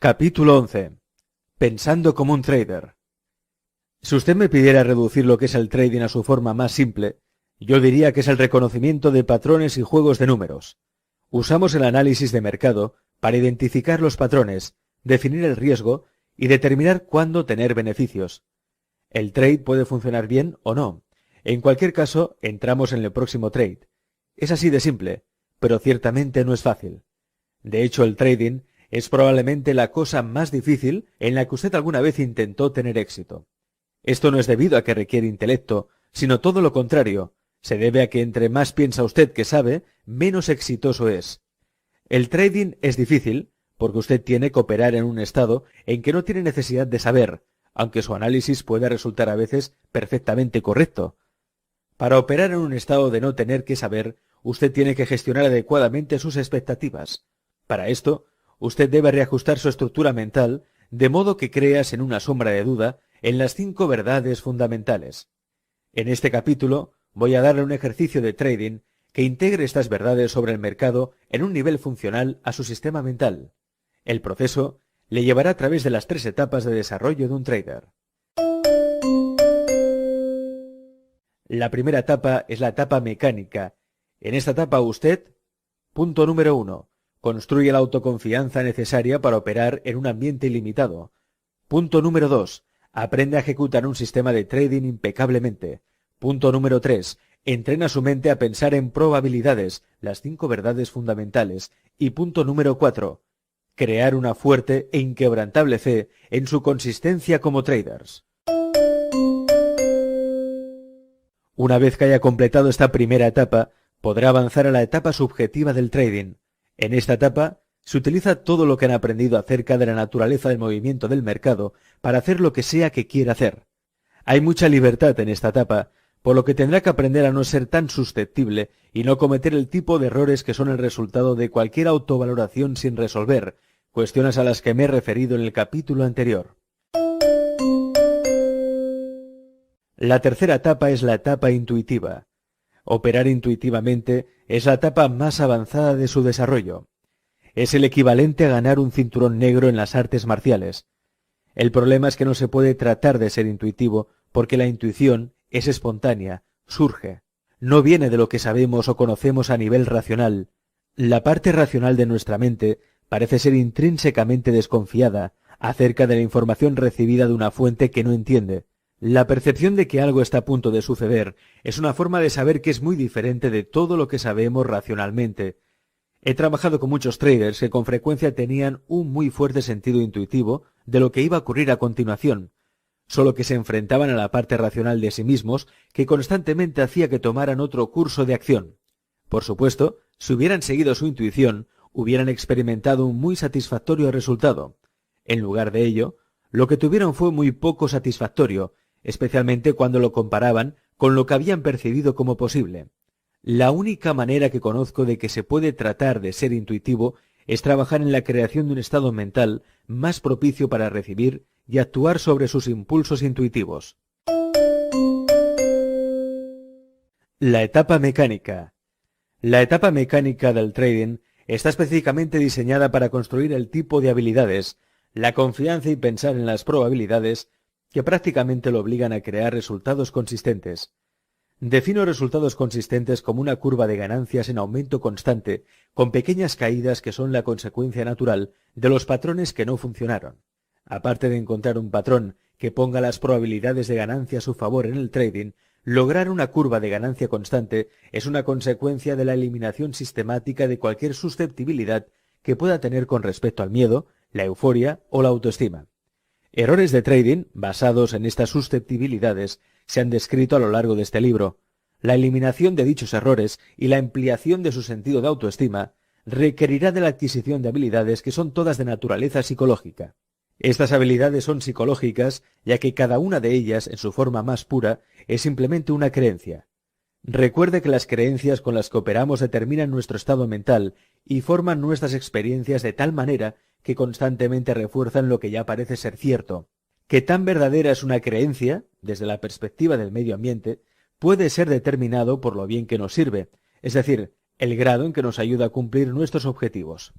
Capítulo 11. Pensando como un trader. Si usted me pidiera reducir lo que es el trading a su forma más simple, yo diría que es el reconocimiento de patrones y juegos de números. Usamos el análisis de mercado para identificar los patrones, definir el riesgo y determinar cuándo tener beneficios. El trade puede funcionar bien o no. En cualquier caso, entramos en el próximo trade. Es así de simple, pero ciertamente no es fácil. De hecho, el trading es probablemente la cosa más difícil en la que usted alguna vez intentó tener éxito. Esto no es debido a que requiere intelecto, sino todo lo contrario. Se debe a que entre más piensa usted que sabe, menos exitoso es. El trading es difícil porque usted tiene que operar en un estado en que no tiene necesidad de saber, aunque su análisis pueda resultar a veces perfectamente correcto. Para operar en un estado de no tener que saber, usted tiene que gestionar adecuadamente sus expectativas. Para esto, usted debe reajustar su estructura mental de modo que crea sin una sombra de duda en las 5 verdades fundamentales. En este capítulo voy a darle un ejercicio de trading que integre estas verdades sobre el mercado en un nivel funcional a su sistema mental. El proceso le llevará a través de las 3 etapas de desarrollo de un trader. La primera etapa es la etapa mecánica. En esta etapa usted, punto número 1, construye la autoconfianza necesaria para operar en un ambiente ilimitado. Punto número 2. Aprende a ejecutar un sistema de trading impecablemente. Punto número 3. Entrena su mente a pensar en probabilidades, las 5 verdades fundamentales. Y punto número 4. Crear una fuerte e inquebrantable fe en su consistencia como traders. Una vez que haya completado esta primera etapa, podrá avanzar a la etapa subjetiva del trading. En esta etapa, se utiliza todo lo que han aprendido acerca de la naturaleza del movimiento del mercado para hacer lo que sea que quiera hacer. Hay mucha libertad en esta etapa, por lo que tendrá que aprender a no ser tan susceptible y no cometer el tipo de errores que son el resultado de cualquier autovaloración sin resolver, cuestiones a las que me he referido en el capítulo anterior. La tercera etapa es la etapa intuitiva. Operar intuitivamente es la etapa más avanzada de su desarrollo. Es el equivalente a ganar un cinturón negro en las artes marciales. El problema es que no se puede tratar de ser intuitivo porque la intuición es espontánea, surge. No viene de lo que sabemos o conocemos a nivel racional. La parte racional de nuestra mente parece ser intrínsecamente desconfiada acerca de la información recibida de una fuente que no entiende. La percepción de que algo está a punto de suceder es una forma de saber que es muy diferente de todo lo que sabemos racionalmente. He trabajado con muchos traders que con frecuencia tenían un muy fuerte sentido intuitivo de lo que iba a ocurrir a continuación, solo que se enfrentaban a la parte racional de sí mismos que constantemente hacía que tomaran otro curso de acción. Por supuesto, si hubieran seguido su intuición, hubieran experimentado un muy satisfactorio resultado. En lugar de ello, lo que tuvieron fue muy poco satisfactorio, especialmente cuando lo comparaban con lo que habían percibido como posible. La única manera que conozco de que se puede tratar de ser intuitivo es trabajar en la creación de un estado mental más propicio para recibir y actuar sobre sus impulsos intuitivos. La etapa mecánica. La etapa mecánica del trading está específicamente diseñada para construir el tipo de habilidades, la confianza y pensar en las probabilidades que prácticamente lo obligan a crear resultados consistentes. Defino resultados consistentes como una curva de ganancias en aumento constante, con pequeñas caídas que son la consecuencia natural de los patrones que no funcionaron. Aparte de encontrar un patrón que ponga las probabilidades de ganancia a su favor en el trading, lograr una curva de ganancia constante es una consecuencia de la eliminación sistemática de cualquier susceptibilidad que pueda tener con respecto al miedo, la euforia o la autoestima. Errores de trading basados en estas susceptibilidades se han descrito a lo largo de este libro. La eliminación de dichos errores y la ampliación de su sentido de autoestima requerirá de la adquisición de habilidades que son todas de naturaleza psicológica. Estas habilidades son psicológicas ya que cada una de ellas, en su forma más pura, es simplemente una creencia. Recuerde que las creencias con las que operamos determinan nuestro estado mental y forman nuestras experiencias de tal manera que constantemente refuerzan lo que ya parece ser cierto. Que tan verdadera es una creencia, desde la perspectiva del medio ambiente, puede ser determinado por lo bien que nos sirve, es decir, el grado en que nos ayuda a cumplir nuestros objetivos.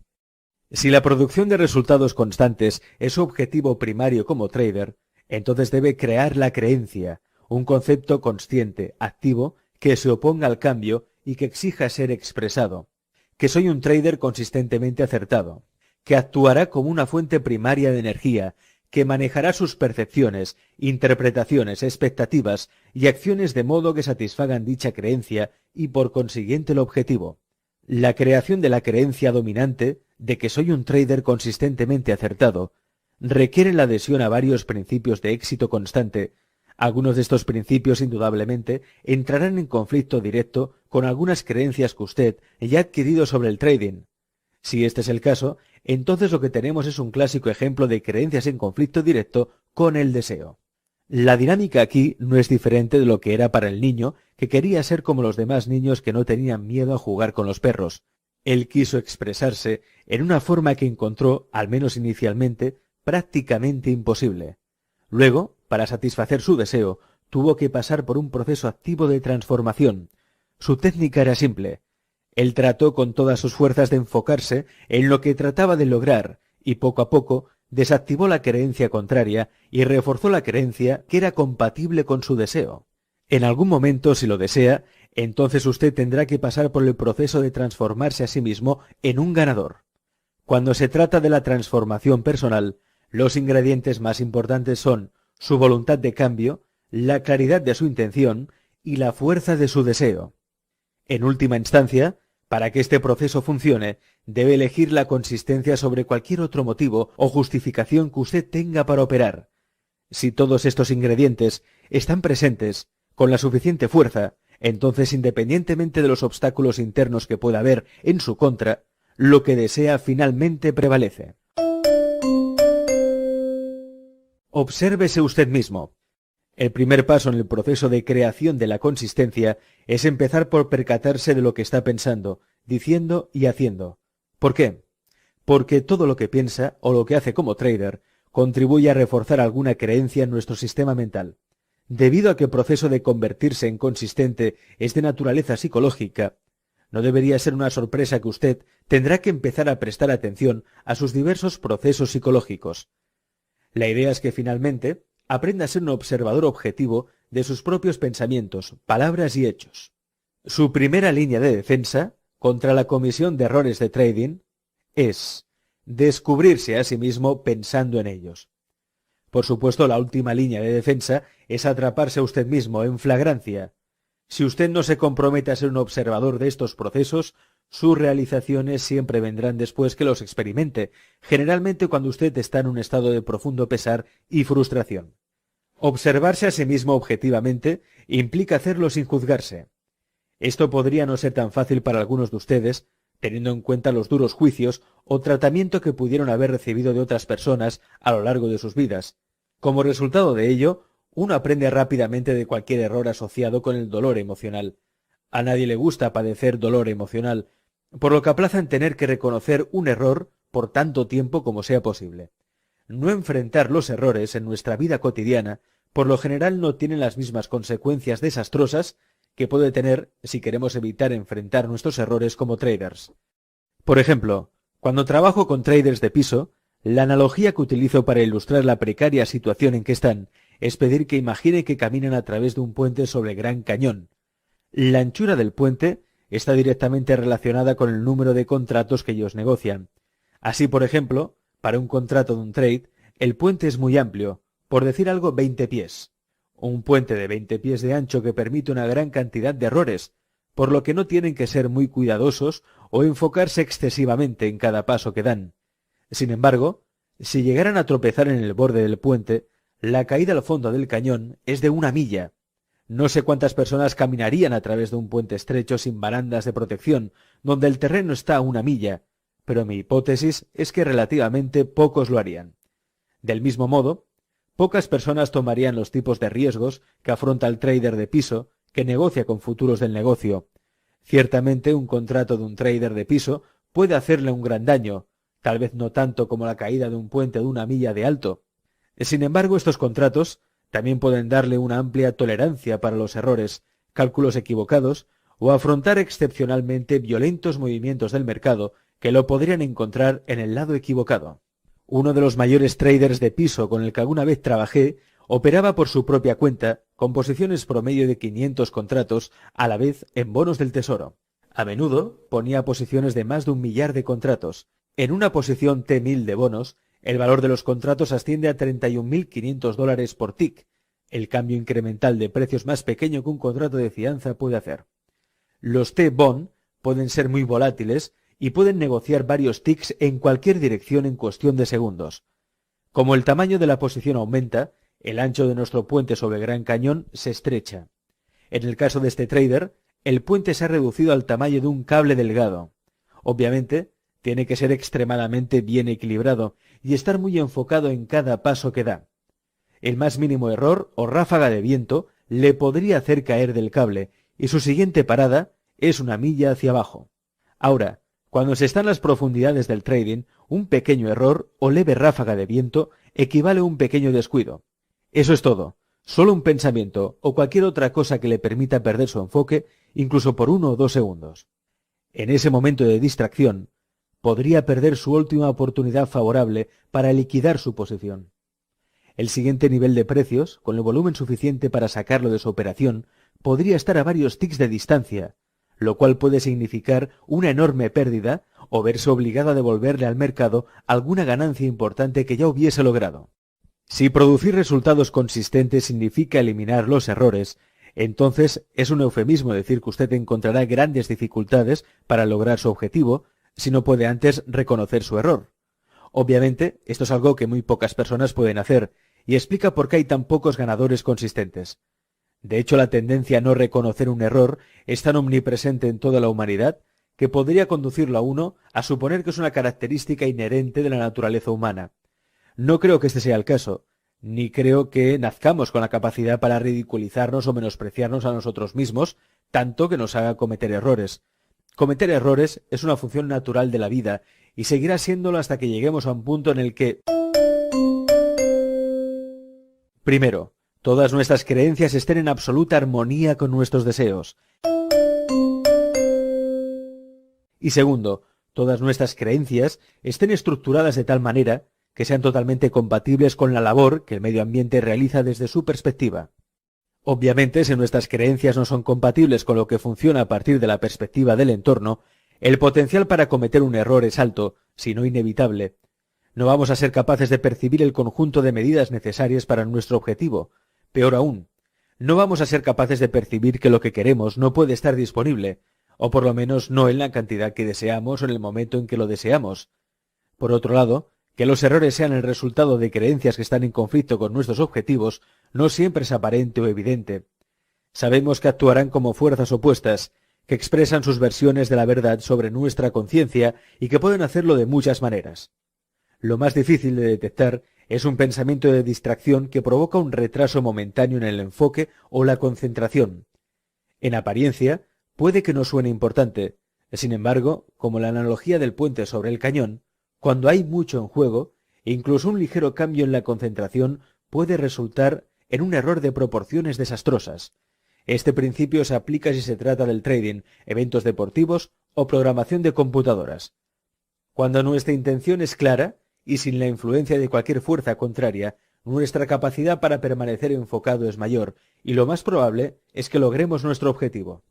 Si la producción de resultados constantes es su objetivo primario como trader, entonces debe crear la creencia, un concepto consciente, activo, que se oponga al cambio y que exija ser expresado. Que soy un trader consistentemente acertado, que actuará como una fuente primaria de energía, que manejará sus percepciones, interpretaciones, expectativas y acciones de modo que satisfagan dicha creencia y por consiguiente el objetivo. La creación de la creencia dominante de que soy un trader consistentemente acertado requiere la adhesión a varios principios de éxito constante. Algunos de estos principios indudablemente entrarán en conflicto directo con algunas creencias que usted ya ha adquirido sobre el trading. Si este es el caso, entonces lo que tenemos es un clásico ejemplo de creencias en conflicto directo con el deseo. La dinámica aquí no es diferente de lo que era para el niño, que quería ser como los demás niños que no tenían miedo a jugar con los perros. Él quiso expresarse en una forma que encontró, al menos inicialmente, prácticamente imposible. Luego, para satisfacer su deseo, tuvo que pasar por un proceso activo de transformación. Su técnica era simple. Él trató con todas sus fuerzas de enfocarse en lo que trataba de lograr y poco a poco desactivó la creencia contraria y reforzó la creencia que era compatible con su deseo. En algún momento, si lo desea, entonces usted tendrá que pasar por el proceso de transformarse a sí mismo en un ganador. Cuando se trata de la transformación personal, los ingredientes más importantes son su voluntad de cambio, la claridad de su intención y la fuerza de su deseo. En última instancia, para que este proceso funcione, debe elegir la consistencia sobre cualquier otro motivo o justificación que usted tenga para operar. Si todos estos ingredientes están presentes con la suficiente fuerza, entonces independientemente de los obstáculos internos que pueda haber en su contra, lo que desea finalmente prevalece. Obsérvese usted mismo. El primer paso en el proceso de creación de la consistencia es empezar por percatarse de lo que está pensando, diciendo y haciendo. ¿Por qué? Porque todo lo que piensa o lo que hace como trader contribuye a reforzar alguna creencia en nuestro sistema mental. Debido a que el proceso de convertirse en consistente es de naturaleza psicológica, no debería ser una sorpresa que usted tendrá que empezar a prestar atención a sus diversos procesos psicológicos. La idea es que finalmente aprenda a ser un observador objetivo de sus propios pensamientos, palabras y hechos. Su primera línea de defensa contra la comisión de errores de trading es descubrirse a sí mismo pensando en ellos. Por supuesto, la última línea de defensa es atraparse a usted mismo en flagrancia. Si usted no se compromete a ser un observador de estos procesos, sus realizaciones siempre vendrán después que los experimente, generalmente cuando usted está en un estado de profundo pesar y frustración. Observarse a sí mismo objetivamente implica hacerlo sin juzgarse. Esto podría no ser tan fácil para algunos de ustedes, teniendo en cuenta los duros juicios o tratamiento que pudieron haber recibido de otras personas a lo largo de sus vidas. Como resultado de ello, uno aprende rápidamente de cualquier error asociado con el dolor emocional. A nadie le gusta padecer dolor emocional, por lo que aplazan tener que reconocer un error por tanto tiempo como sea posible. No enfrentar los errores en nuestra vida cotidiana por lo general no tienen las mismas consecuencias desastrosas que puede tener si queremos evitar enfrentar nuestros errores como traders. Por ejemplo, cuando trabajo con traders de piso, la analogía que utilizo para ilustrar la precaria situación en que están es pedir que imagine que caminan a través de un puente sobre Gran Cañón. La anchura del puente está directamente relacionada con el número de contratos que ellos negocian. Así, por ejemplo, para un contrato de un trade, el puente es muy amplio, por decir algo 20 pies. Un puente de 20 pies de ancho que permite una gran cantidad de errores, por lo que no tienen que ser muy cuidadosos o enfocarse excesivamente en cada paso que dan. Sin embargo, si llegaran a tropezar en el borde del puente, la caída al fondo del cañón es de 1 milla. No sé cuántas personas caminarían a través de un puente estrecho sin barandas de protección, donde el terreno está a 1 milla, pero mi hipótesis es que relativamente pocos lo harían. Del mismo modo, pocas personas tomarían los tipos de riesgos que afronta el trader de piso que negocia con futuros del negocio. Ciertamente un contrato de un trader de piso puede hacerle un gran daño, tal vez no tanto como la caída de un puente de 1 milla de alto. Sin embargo, estos contratos también pueden darle una amplia tolerancia para los errores, cálculos equivocados o afrontar excepcionalmente violentos movimientos del mercado que lo podrían encontrar en el lado equivocado. Uno de los mayores traders de piso con el que alguna vez trabajé operaba por su propia cuenta con posiciones promedio de 500 contratos a la vez en bonos del tesoro. A menudo ponía posiciones de más de 1.000.000 de contratos. En una posición T1000 de bonos, el valor de los contratos asciende a $31.500 por tick, el cambio incremental de precios más pequeño que un contrato de fianza puede hacer. Los T-bond pueden ser muy volátiles y pueden negociar varios ticks en cualquier dirección en cuestión de segundos. Como el tamaño de la posición aumenta, el ancho de nuestro puente sobre el Gran Cañón se estrecha. En el caso de este trader, el puente se ha reducido al tamaño de un cable delgado. Obviamente, tiene que ser extremadamente bien equilibrado y estar muy enfocado en cada paso que da. El más mínimo error o ráfaga de viento le podría hacer caer del cable y su siguiente parada es una milla hacia abajo. Ahora, cuando se está en las profundidades del trading, un pequeño error o leve ráfaga de viento equivale a un pequeño descuido. Eso es todo. Solo un pensamiento o cualquier otra cosa que le permita perder su enfoque, incluso por 1 o 2 segundos. En ese momento de distracción, podría perder su última oportunidad favorable para liquidar su posición. El siguiente nivel de precios, con el volumen suficiente para sacarlo de su operación, podría estar a varios ticks de distancia, lo cual puede significar una enorme pérdida o verse obligado a devolverle al mercado alguna ganancia importante que ya hubiese logrado. Si producir resultados consistentes significa eliminar los errores, entonces es un eufemismo decir que usted encontrará grandes dificultades para lograr su objetivo si no puede antes reconocer su error. Obviamente, esto es algo que muy pocas personas pueden hacer, y explica por qué hay tan pocos ganadores consistentes. De hecho, la tendencia a no reconocer un error es tan omnipresente en toda la humanidad que podría conducirlo a uno a suponer que es una característica inherente de la naturaleza humana. No creo que este sea el caso, ni creo que nazcamos con la capacidad para ridiculizarnos o menospreciarnos a nosotros mismos, tanto que nos haga cometer errores. Cometer errores es una función natural de la vida, y seguirá siéndolo hasta que lleguemos a un punto en el que... Primero, todas nuestras creencias estén en absoluta armonía con nuestros deseos. Y segundo, todas nuestras creencias estén estructuradas de tal manera que sean totalmente compatibles con la labor que el medio ambiente realiza desde su perspectiva. Obviamente, si nuestras creencias no son compatibles con lo que funciona a partir de la perspectiva del entorno, el potencial para cometer un error es alto, si no inevitable. No vamos a ser capaces de percibir el conjunto de medidas necesarias para nuestro objetivo. Peor aún, no vamos a ser capaces de percibir que lo que queremos no puede estar disponible, o por lo menos no en la cantidad que deseamos o en el momento en que lo deseamos. Por otro lado, que los errores sean el resultado de creencias que están en conflicto con nuestros objetivos no siempre es aparente o evidente. Sabemos que actuarán como fuerzas opuestas, que expresan sus versiones de la verdad sobre nuestra conciencia y que pueden hacerlo de muchas maneras. Lo más difícil de detectar es un pensamiento de distracción que provoca un retraso momentáneo en el enfoque o la concentración. En apariencia, puede que no suene importante. Sin embargo, como la analogía del puente sobre el cañón, cuando hay mucho en juego, incluso un ligero cambio en la concentración puede resultar en un error de proporciones desastrosas. Este principio se aplica si se trata del trading, eventos deportivos o programación de computadoras. Cuando nuestra intención es clara y sin la influencia de cualquier fuerza contraria, nuestra capacidad para permanecer enfocado es mayor y lo más probable es que logremos nuestro objetivo.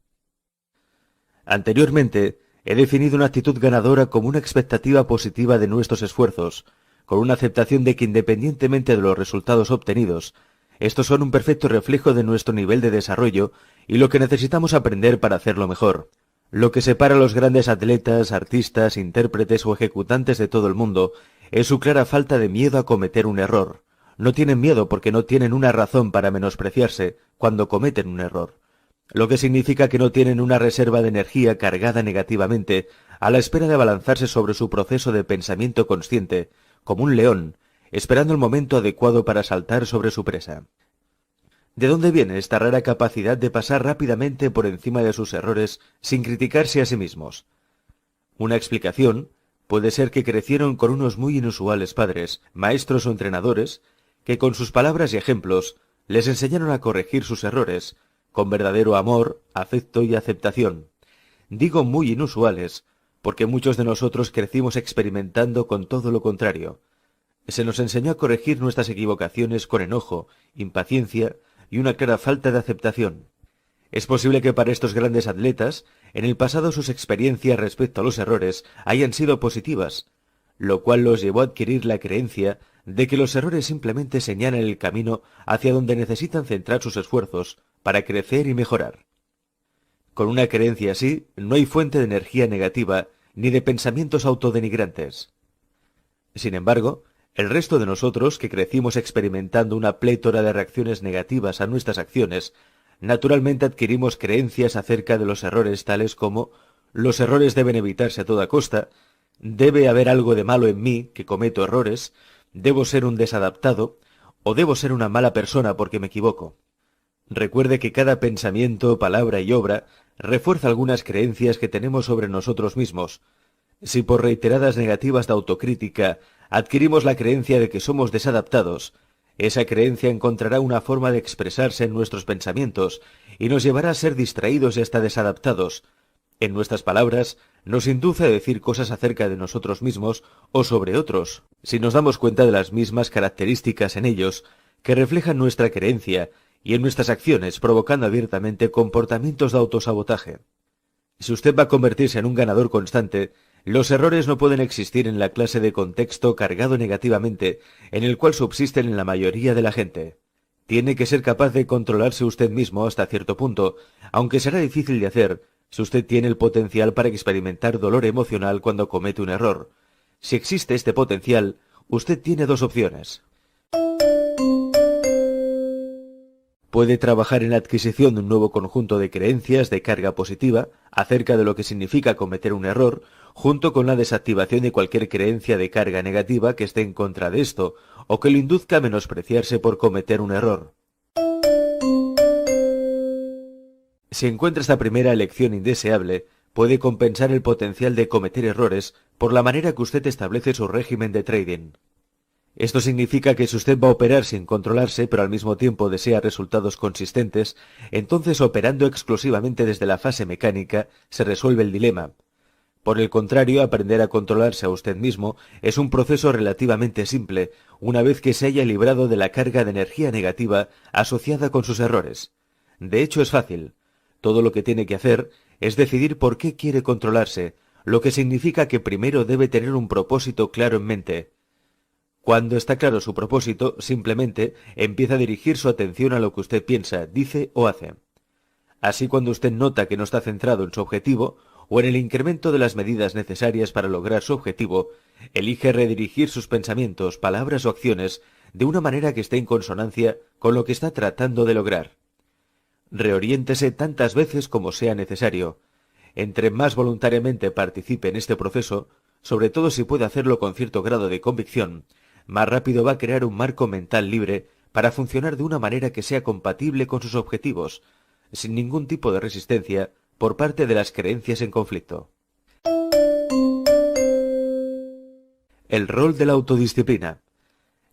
Anteriormente, he definido una actitud ganadora como una expectativa positiva de nuestros esfuerzos, con una aceptación de que independientemente de los resultados obtenidos, estos son un perfecto reflejo de nuestro nivel de desarrollo y lo que necesitamos aprender para hacerlo mejor. Lo que separa a los grandes atletas, artistas, intérpretes o ejecutantes de todo el mundo es su clara falta de miedo a cometer un error. No tienen miedo porque no tienen una razón para menospreciarse cuando cometen un error, lo que significa que no tienen una reserva de energía cargada negativamente a la espera de abalanzarse sobre su proceso de pensamiento consciente, como un león, esperando el momento adecuado para saltar sobre su presa. ¿De dónde viene esta rara capacidad de pasar rápidamente por encima de sus errores sin criticarse a sí mismos? Una explicación puede ser que crecieron con unos muy inusuales padres, maestros o entrenadores, que con sus palabras y ejemplos les enseñaron a corregir sus errores, con verdadero amor, afecto y aceptación. Digo muy inusuales, porque muchos de nosotros crecimos experimentando con todo lo contrario. Se nos enseñó a corregir nuestras equivocaciones con enojo, impaciencia y una clara falta de aceptación. Es posible que para estos grandes atletas, en el pasado sus experiencias respecto a los errores hayan sido positivas, lo cual los llevó a adquirir la creencia de que los errores simplemente señalan el camino hacia donde necesitan centrar sus esfuerzos para crecer y mejorar. Con una creencia así, no hay fuente de energía negativa ni de pensamientos autodenigrantes. Sin embargo, el resto de nosotros, que crecimos experimentando una plétora de reacciones negativas a nuestras acciones, naturalmente adquirimos creencias acerca de los errores tales como los errores deben evitarse a toda costa, debe haber algo de malo en mí, que cometo errores, debo ser un desadaptado, o debo ser una mala persona porque me equivoco. Recuerde que cada pensamiento, palabra y obra refuerza algunas creencias que tenemos sobre nosotros mismos. Si por reiteradas negativas de autocrítica adquirimos la creencia de que somos desadaptados, esa creencia encontrará una forma de expresarse en nuestros pensamientos y nos llevará a ser distraídos y hasta desadaptados. En nuestras palabras, nos induce a decir cosas acerca de nosotros mismos o sobre otros, si nos damos cuenta de las mismas características en ellos que reflejan nuestra creencia y en nuestras acciones, provocando abiertamente comportamientos de autosabotaje. Si usted va a convertirse en un ganador constante, los errores no pueden existir en la clase de contexto cargado negativamente en el cual subsisten en la mayoría de la gente. Tiene que ser capaz de controlarse usted mismo hasta cierto punto, aunque será difícil de hacer si usted tiene el potencial para experimentar dolor emocional cuando comete un error. Si existe este potencial, usted tiene dos opciones. Puede trabajar en la adquisición de un nuevo conjunto de creencias de carga positiva acerca de lo que significa cometer un error, junto con la desactivación de cualquier creencia de carga negativa que esté en contra de esto, o que lo induzca a menospreciarse por cometer un error. Si encuentra esta primera elección indeseable, puede compensar el potencial de cometer errores por la manera que usted establece su régimen de trading. Esto significa que si usted va a operar sin controlarse, pero al mismo tiempo desea resultados consistentes, entonces operando exclusivamente desde la fase mecánica, se resuelve el dilema. Por el contrario, aprender a controlarse a usted mismo es un proceso relativamente simple, una vez que se haya librado de la carga de energía negativa asociada con sus errores. De hecho, es fácil. Todo lo que tiene que hacer es decidir por qué quiere controlarse, lo que significa que primero debe tener un propósito claro en mente. Cuando está claro su propósito, simplemente empieza a dirigir su atención a lo que usted piensa, dice o hace. Así, cuando usted nota que no está centrado en su objetivo o en el incremento de las medidas necesarias para lograr su objetivo, elige redirigir sus pensamientos, palabras o acciones de una manera que esté en consonancia con lo que está tratando de lograr. Reoriéntese tantas veces como sea necesario. Entre más voluntariamente participe en este proceso, sobre todo si puede hacerlo con cierto grado de convicción, más rápido va a crear un marco mental libre para funcionar de una manera que sea compatible con sus objetivos, sin ningún tipo de resistencia por parte de las creencias en conflicto. El rol de la autodisciplina.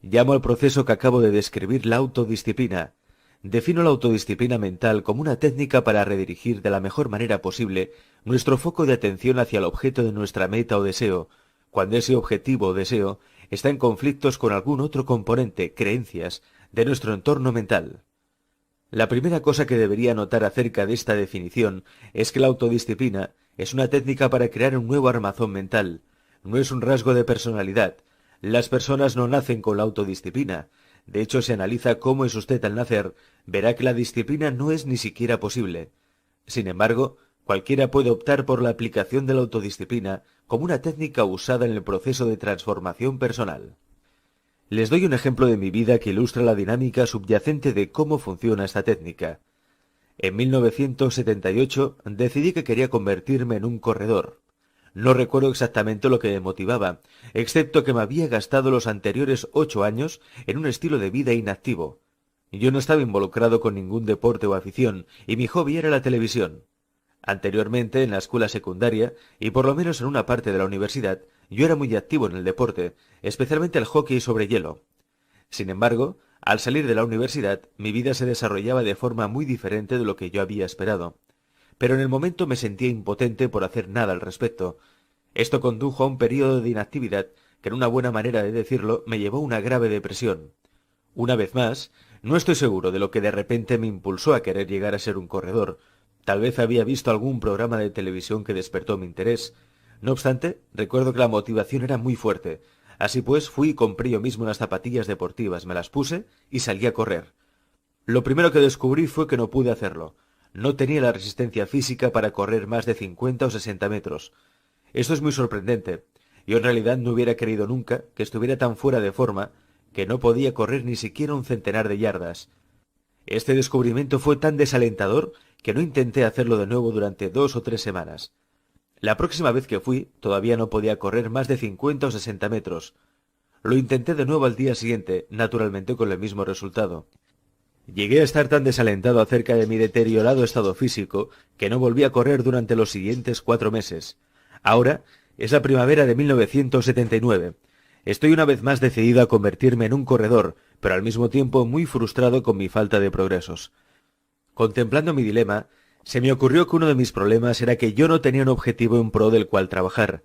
Llamo al proceso que acabo de describir la autodisciplina. Defino la autodisciplina mental como una técnica para redirigir de la mejor manera posible nuestro foco de atención hacia el objeto de nuestra meta o deseo, cuando ese objetivo o deseo está en conflictos con algún otro componente, creencias, de nuestro entorno mental. La primera cosa que debería notar acerca de esta definición es que la autodisciplina es una técnica para crear un nuevo armazón mental, no es un rasgo de personalidad. Las personas no nacen con la autodisciplina. De hecho, si analiza cómo es usted al nacer, verá que la disciplina no es ni siquiera posible. Sin embargo, cualquiera puede optar por la aplicación de la autodisciplina como una técnica usada en el proceso de transformación personal. Les doy un ejemplo de mi vida que ilustra la dinámica subyacente de cómo funciona esta técnica. En 1978 decidí que quería convertirme en un corredor. No recuerdo exactamente lo que me motivaba, excepto que me había gastado los anteriores 8 años en un estilo de vida inactivo. Yo no estaba involucrado con ningún deporte o afición, y mi hobby era la televisión. Anteriormente, en la escuela secundaria, y por lo menos en una parte de la universidad, yo era muy activo en el deporte, especialmente el hockey sobre hielo. Sin embargo, al salir de la universidad, mi vida se desarrollaba de forma muy diferente de lo que yo había esperado. Pero en el momento me sentía impotente por hacer nada al respecto. Esto condujo a un periodo de inactividad que, en una buena manera de decirlo, me llevó a una grave depresión. Una vez más, no estoy seguro de lo que de repente me impulsó a querer llegar a ser un corredor. Tal vez había visto algún programa de televisión que despertó mi interés. No obstante, recuerdo que la motivación era muy fuerte. Así pues, fui y compré yo mismo unas zapatillas deportivas, me las puse y salí a correr. Lo primero que descubrí fue que no pude hacerlo. No tenía la resistencia física para correr más de 50 o 60 metros. Esto es muy sorprendente. Yo en realidad no hubiera creído nunca que estuviera tan fuera de forma que no podía correr ni siquiera un centenar de yardas. Este descubrimiento fue tan desalentador que no intenté hacerlo de nuevo durante 2 o 3 semanas. La próxima vez que fui, todavía no podía correr más de 50 o 60 metros. Lo intenté de nuevo al día siguiente, naturalmente con el mismo resultado. Llegué a estar tan desalentado acerca de mi deteriorado estado físico que no volví a correr durante los siguientes 4 meses. Ahora es la primavera de 1979. Estoy una vez más decidido a convertirme en un corredor, pero al mismo tiempo muy frustrado con mi falta de progresos. Contemplando mi dilema, se me ocurrió que uno de mis problemas era que yo no tenía un objetivo en pro del cual trabajar.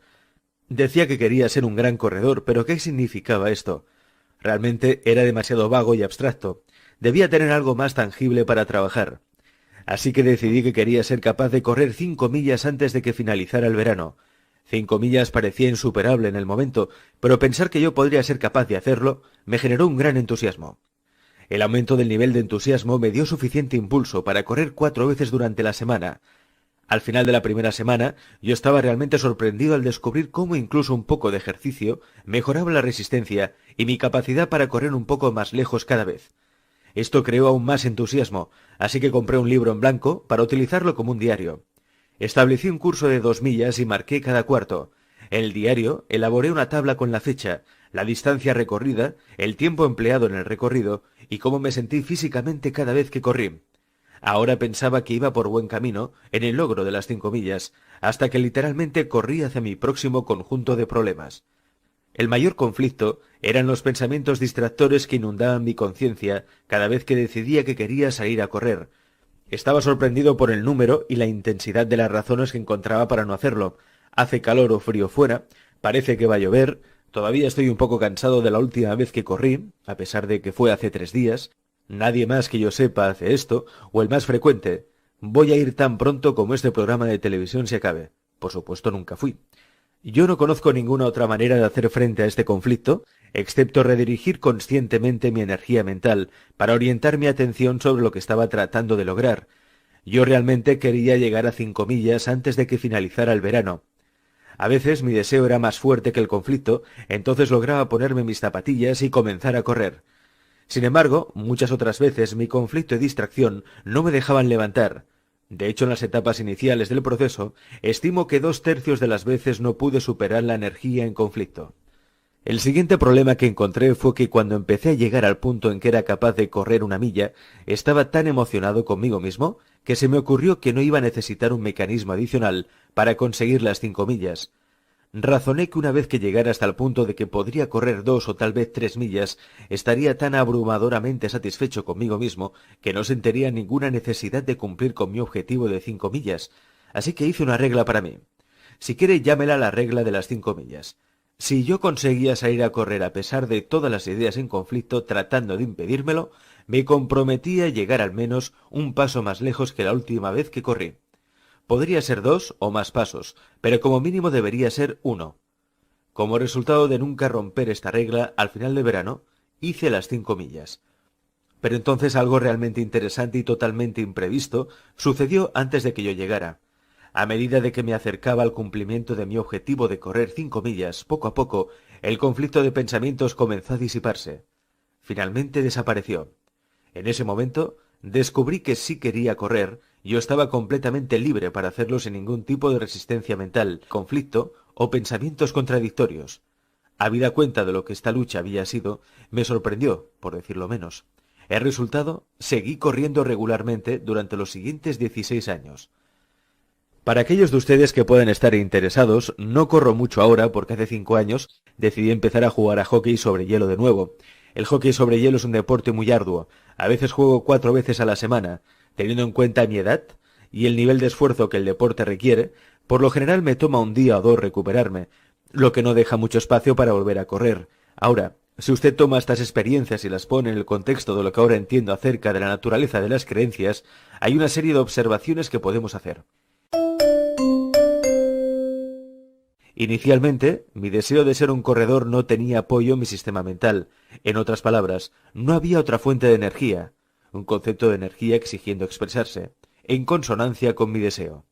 Decía que quería ser un gran corredor, pero ¿qué significaba esto? Realmente era demasiado vago y abstracto. Debía tener algo más tangible para trabajar. Así que decidí que quería ser capaz de correr 5 millas antes de que finalizara el verano. 5 millas parecía insuperable en el momento, pero pensar que yo podría ser capaz de hacerlo me generó un gran entusiasmo. El aumento del nivel de entusiasmo me dio suficiente impulso para correr 4 veces durante la semana. Al final de la primera semana, yo estaba realmente sorprendido al descubrir cómo incluso un poco de ejercicio mejoraba la resistencia y mi capacidad para correr un poco más lejos cada vez. Esto creó aún más entusiasmo, así que compré un libro en blanco para utilizarlo como un diario. Establecí un curso de 2 millas y marqué cada cuarto. En el diario elaboré una tabla con la fecha, la distancia recorrida, el tiempo empleado en el recorrido y cómo me sentí físicamente cada vez que corrí. Ahora pensaba que iba por buen camino en el logro de las 5 millas, hasta que literalmente corrí hacia mi próximo conjunto de problemas. El mayor conflicto eran los pensamientos distractores que inundaban mi conciencia cada vez que decidía que quería salir a correr. Estaba sorprendido por el número y la intensidad de las razones que encontraba para no hacerlo. Hace calor o frío fuera, parece que va a llover, todavía estoy un poco cansado de la última vez que corrí, a pesar de que fue hace 3 días, nadie más que yo sepa hace esto, o el más frecuente, voy a ir tan pronto como este programa de televisión se acabe. Por supuesto nunca fui. Yo no conozco ninguna otra manera de hacer frente a este conflicto, excepto redirigir conscientemente mi energía mental para orientar mi atención sobre lo que estaba tratando de lograr. Yo realmente quería llegar a 5 millas antes de que finalizara el verano. A veces mi deseo era más fuerte que el conflicto, entonces lograba ponerme mis zapatillas y comenzar a correr. Sin embargo, muchas otras veces mi conflicto y distracción no me dejaban levantar. De hecho, en las etapas iniciales del proceso, estimo que 2/3 de las veces no pude superar la energía en conflicto. El siguiente problema que encontré fue que cuando empecé a llegar al punto en que era capaz de correr 1 milla, estaba tan emocionado conmigo mismo que se me ocurrió que no iba a necesitar un mecanismo adicional para conseguir las 5 millas. Razoné que una vez que llegara hasta el punto de que podría correr 2 o tal vez 3 millas, estaría tan abrumadoramente satisfecho conmigo mismo que no sentiría ninguna necesidad de cumplir con mi objetivo de 5 millas. Así que hice una regla para mí. Si quiere, llámela la regla de las 5 millas. Si yo conseguía salir a correr a pesar de todas las ideas en conflicto tratando de impedírmelo, me comprometía a llegar al menos un paso más lejos que la última vez que corrí. Podría ser 2 o más pasos, pero como mínimo debería ser 1. Como resultado de nunca romper esta regla, al final de verano, hice las 5 millas. Pero entonces algo realmente interesante y totalmente imprevisto sucedió antes de que yo llegara. A medida de que me acercaba al cumplimiento de mi objetivo de correr 5 millas, poco a poco, el conflicto de pensamientos comenzó a disiparse. Finalmente desapareció. En ese momento, descubrí que si quería correr, yo estaba completamente libre para hacerlo sin ningún tipo de resistencia mental, conflicto o pensamientos contradictorios. Habida cuenta de lo que esta lucha había sido, me sorprendió, por decirlo menos. El resultado, seguí corriendo regularmente durante los siguientes 16 años. Para aquellos de ustedes que puedan estar interesados, no corro mucho ahora porque hace 5 años decidí empezar a jugar a hockey sobre hielo de nuevo. El hockey sobre hielo es un deporte muy arduo. A veces juego 4 veces a la semana. Teniendo en cuenta mi edad y el nivel de esfuerzo que el deporte requiere, Por lo general me toma un día o dos recuperarme, lo que no deja mucho espacio para volver a correr. Ahora, si usted toma estas experiencias y las pone en el contexto de lo que ahora entiendo acerca de la naturaleza de las creencias, hay una serie de observaciones que podemos hacer. Inicialmente, mi deseo de ser un corredor no tenía apoyo en mi sistema mental. En otras palabras, no había otra fuente de energía, un concepto de energía exigiendo expresarse, en consonancia con mi deseo.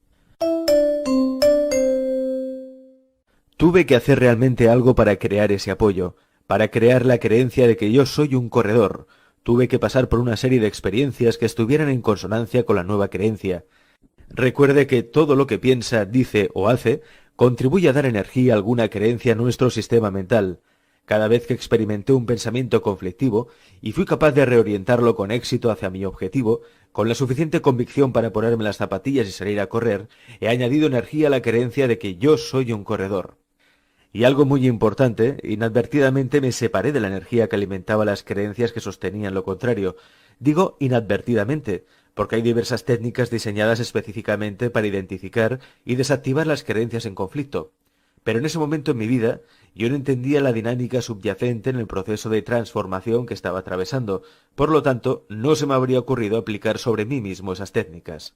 Tuve que hacer realmente algo para crear ese apoyo, para crear la creencia de que yo soy un corredor. Tuve que pasar por una serie de experiencias que estuvieran en consonancia con la nueva creencia. Recuerde que todo lo que piensa, dice o hace contribuye a dar energía a alguna creencia en nuestro sistema mental. Cada vez que experimenté un pensamiento conflictivo y fui capaz de reorientarlo con éxito hacia mi objetivo, con la suficiente convicción para ponerme las zapatillas y salir a correr, he añadido energía a la creencia de que yo soy un corredor. Y algo muy importante, inadvertidamente me separé de la energía que alimentaba las creencias que sostenían lo contrario. Digo inadvertidamente, porque hay diversas técnicas diseñadas específicamente para identificar y desactivar las creencias en conflicto. Pero en ese momento en mi vida, yo no entendía la dinámica subyacente en el proceso de transformación que estaba atravesando, por lo tanto, no se me habría ocurrido aplicar sobre mí mismo esas técnicas.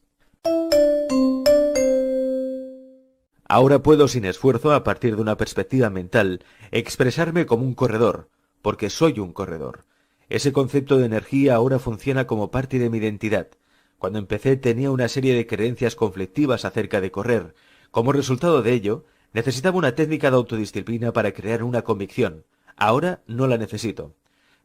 Ahora puedo sin esfuerzo, a partir de una perspectiva mental, expresarme como un corredor, porque soy un corredor. Ese concepto de energía ahora funciona como parte de mi identidad. Cuando empecé tenía una serie de creencias conflictivas acerca de correr. Como resultado de ello, necesitaba una técnica de autodisciplina para crear una convicción. Ahora no la necesito.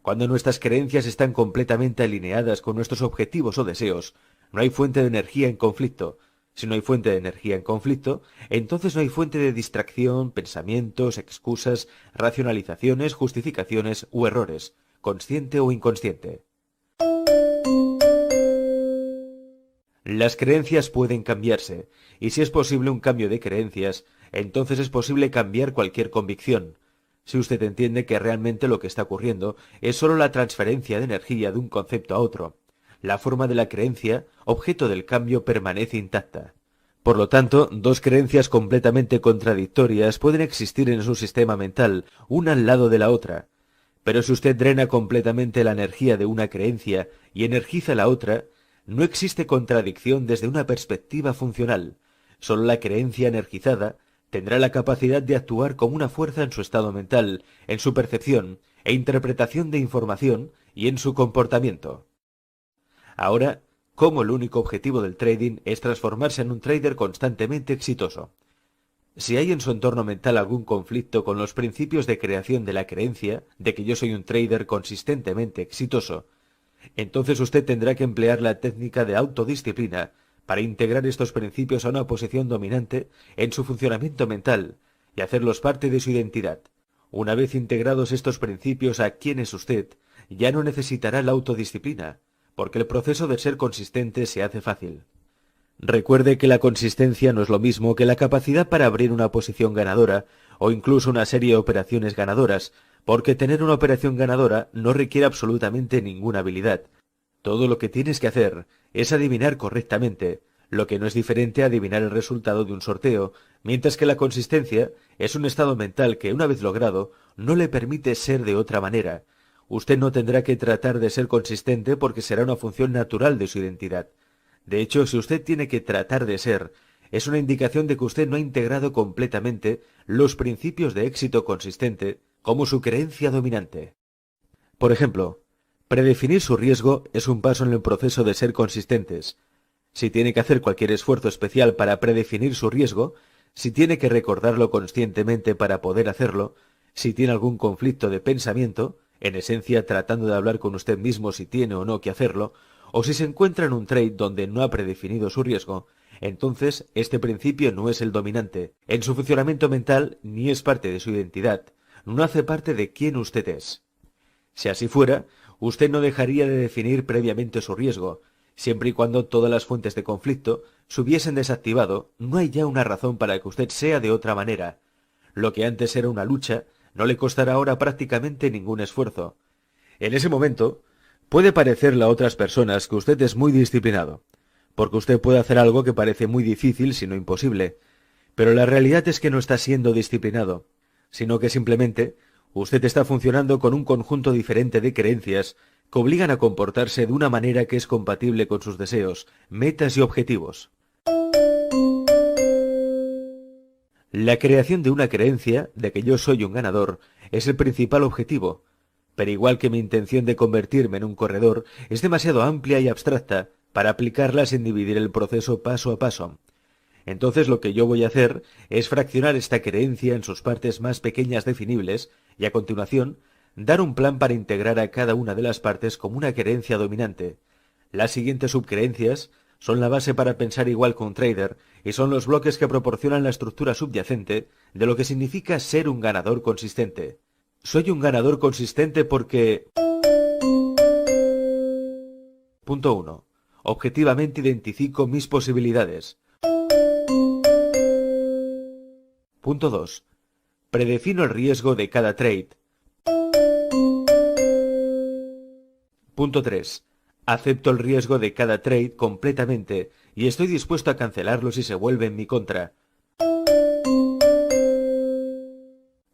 Cuando nuestras creencias están completamente alineadas con nuestros objetivos o deseos, no hay fuente de energía en conflicto. Si no hay fuente de energía en conflicto, entonces no hay fuente de distracción, pensamientos, excusas, racionalizaciones, justificaciones u errores, consciente o inconsciente. Las creencias pueden cambiarse, y si es posible un cambio de creencias, entonces es posible cambiar cualquier convicción. Si usted entiende que realmente lo que está ocurriendo es solo la transferencia de energía de un concepto a otro, la forma de la creencia, objeto del cambio, permanece intacta. Por lo tanto, dos creencias completamente contradictorias pueden existir en su sistema mental, una al lado de la otra. Pero si usted drena completamente la energía de una creencia y energiza la otra, no existe contradicción desde una perspectiva funcional. Solo la creencia energizada tendrá la capacidad de actuar como una fuerza en su estado mental, en su percepción e interpretación de información y en su comportamiento. Ahora, ¿cómo el único objetivo del trading es transformarse en un trader constantemente exitoso? Si hay en su entorno mental algún conflicto con los principios de creación de la creencia de que yo soy un trader consistentemente exitoso, entonces usted tendrá que emplear la técnica de autodisciplina para integrar estos principios a una posición dominante en su funcionamiento mental y hacerlos parte de su identidad. Una vez integrados estos principios a quién es usted, ya no necesitará la autodisciplina, porque el proceso de ser consistente se hace fácil. Recuerde que la consistencia no es lo mismo que la capacidad para abrir una posición ganadora o incluso una serie de operaciones ganadoras, porque tener una operación ganadora no requiere absolutamente ninguna habilidad. Todo lo que tienes que hacer es adivinar correctamente, lo que no es diferente a adivinar el resultado de un sorteo, mientras que la consistencia es un estado mental que, una vez logrado, no le permite ser de otra manera. Usted no tendrá que tratar de ser consistente porque será una función natural de su identidad. De hecho, si usted tiene que tratar de ser, es una indicación de que usted no ha integrado completamente los principios de éxito consistente como su creencia dominante. Por ejemplo, predefinir su riesgo es un paso en el proceso de ser consistentes. Si tiene que hacer cualquier esfuerzo especial para predefinir su riesgo, si tiene que recordarlo conscientemente para poder hacerlo, si tiene algún conflicto de pensamiento, en esencia tratando de hablar con usted mismo si tiene o no que hacerlo, o si se encuentra en un trade donde no ha predefinido su riesgo, entonces este principio no es el dominante en su funcionamiento mental ni es parte de su identidad, no hace parte de quién usted es. Si así fuera, usted no dejaría de definir previamente su riesgo. Siempre y cuando todas las fuentes de conflicto se hubiesen desactivado, no hay ya una razón para que usted sea de otra manera. Lo que antes era una lucha, no le costará ahora prácticamente ningún esfuerzo. En ese momento, puede parecerle a otras personas que usted es muy disciplinado, porque usted puede hacer algo que parece muy difícil, si no imposible. Pero la realidad es que no está siendo disciplinado, sino que simplemente usted está funcionando con un conjunto diferente de creencias que obligan a comportarse de una manera que es compatible con sus deseos, metas y objetivos. La creación de una creencia de que yo soy un ganador es el principal objetivo, pero igual que mi intención de convertirme en un corredor es demasiado amplia y abstracta para aplicarla sin dividir el proceso paso a paso. Entonces lo que yo voy a hacer es fraccionar esta creencia en sus partes más pequeñas definibles y a continuación dar un plan para integrar a cada una de las partes como una creencia dominante. Las siguientes subcreencias son la base para pensar igual que un trader y son los bloques que proporcionan la estructura subyacente de lo que significa ser un ganador consistente. Soy un ganador consistente porque... Punto 1. Objetivamente identifico mis posibilidades. Punto 2. Predefino el riesgo de cada trade. Punto 3. Acepto el riesgo de cada trade completamente y estoy dispuesto a cancelarlo si se vuelve en mi contra.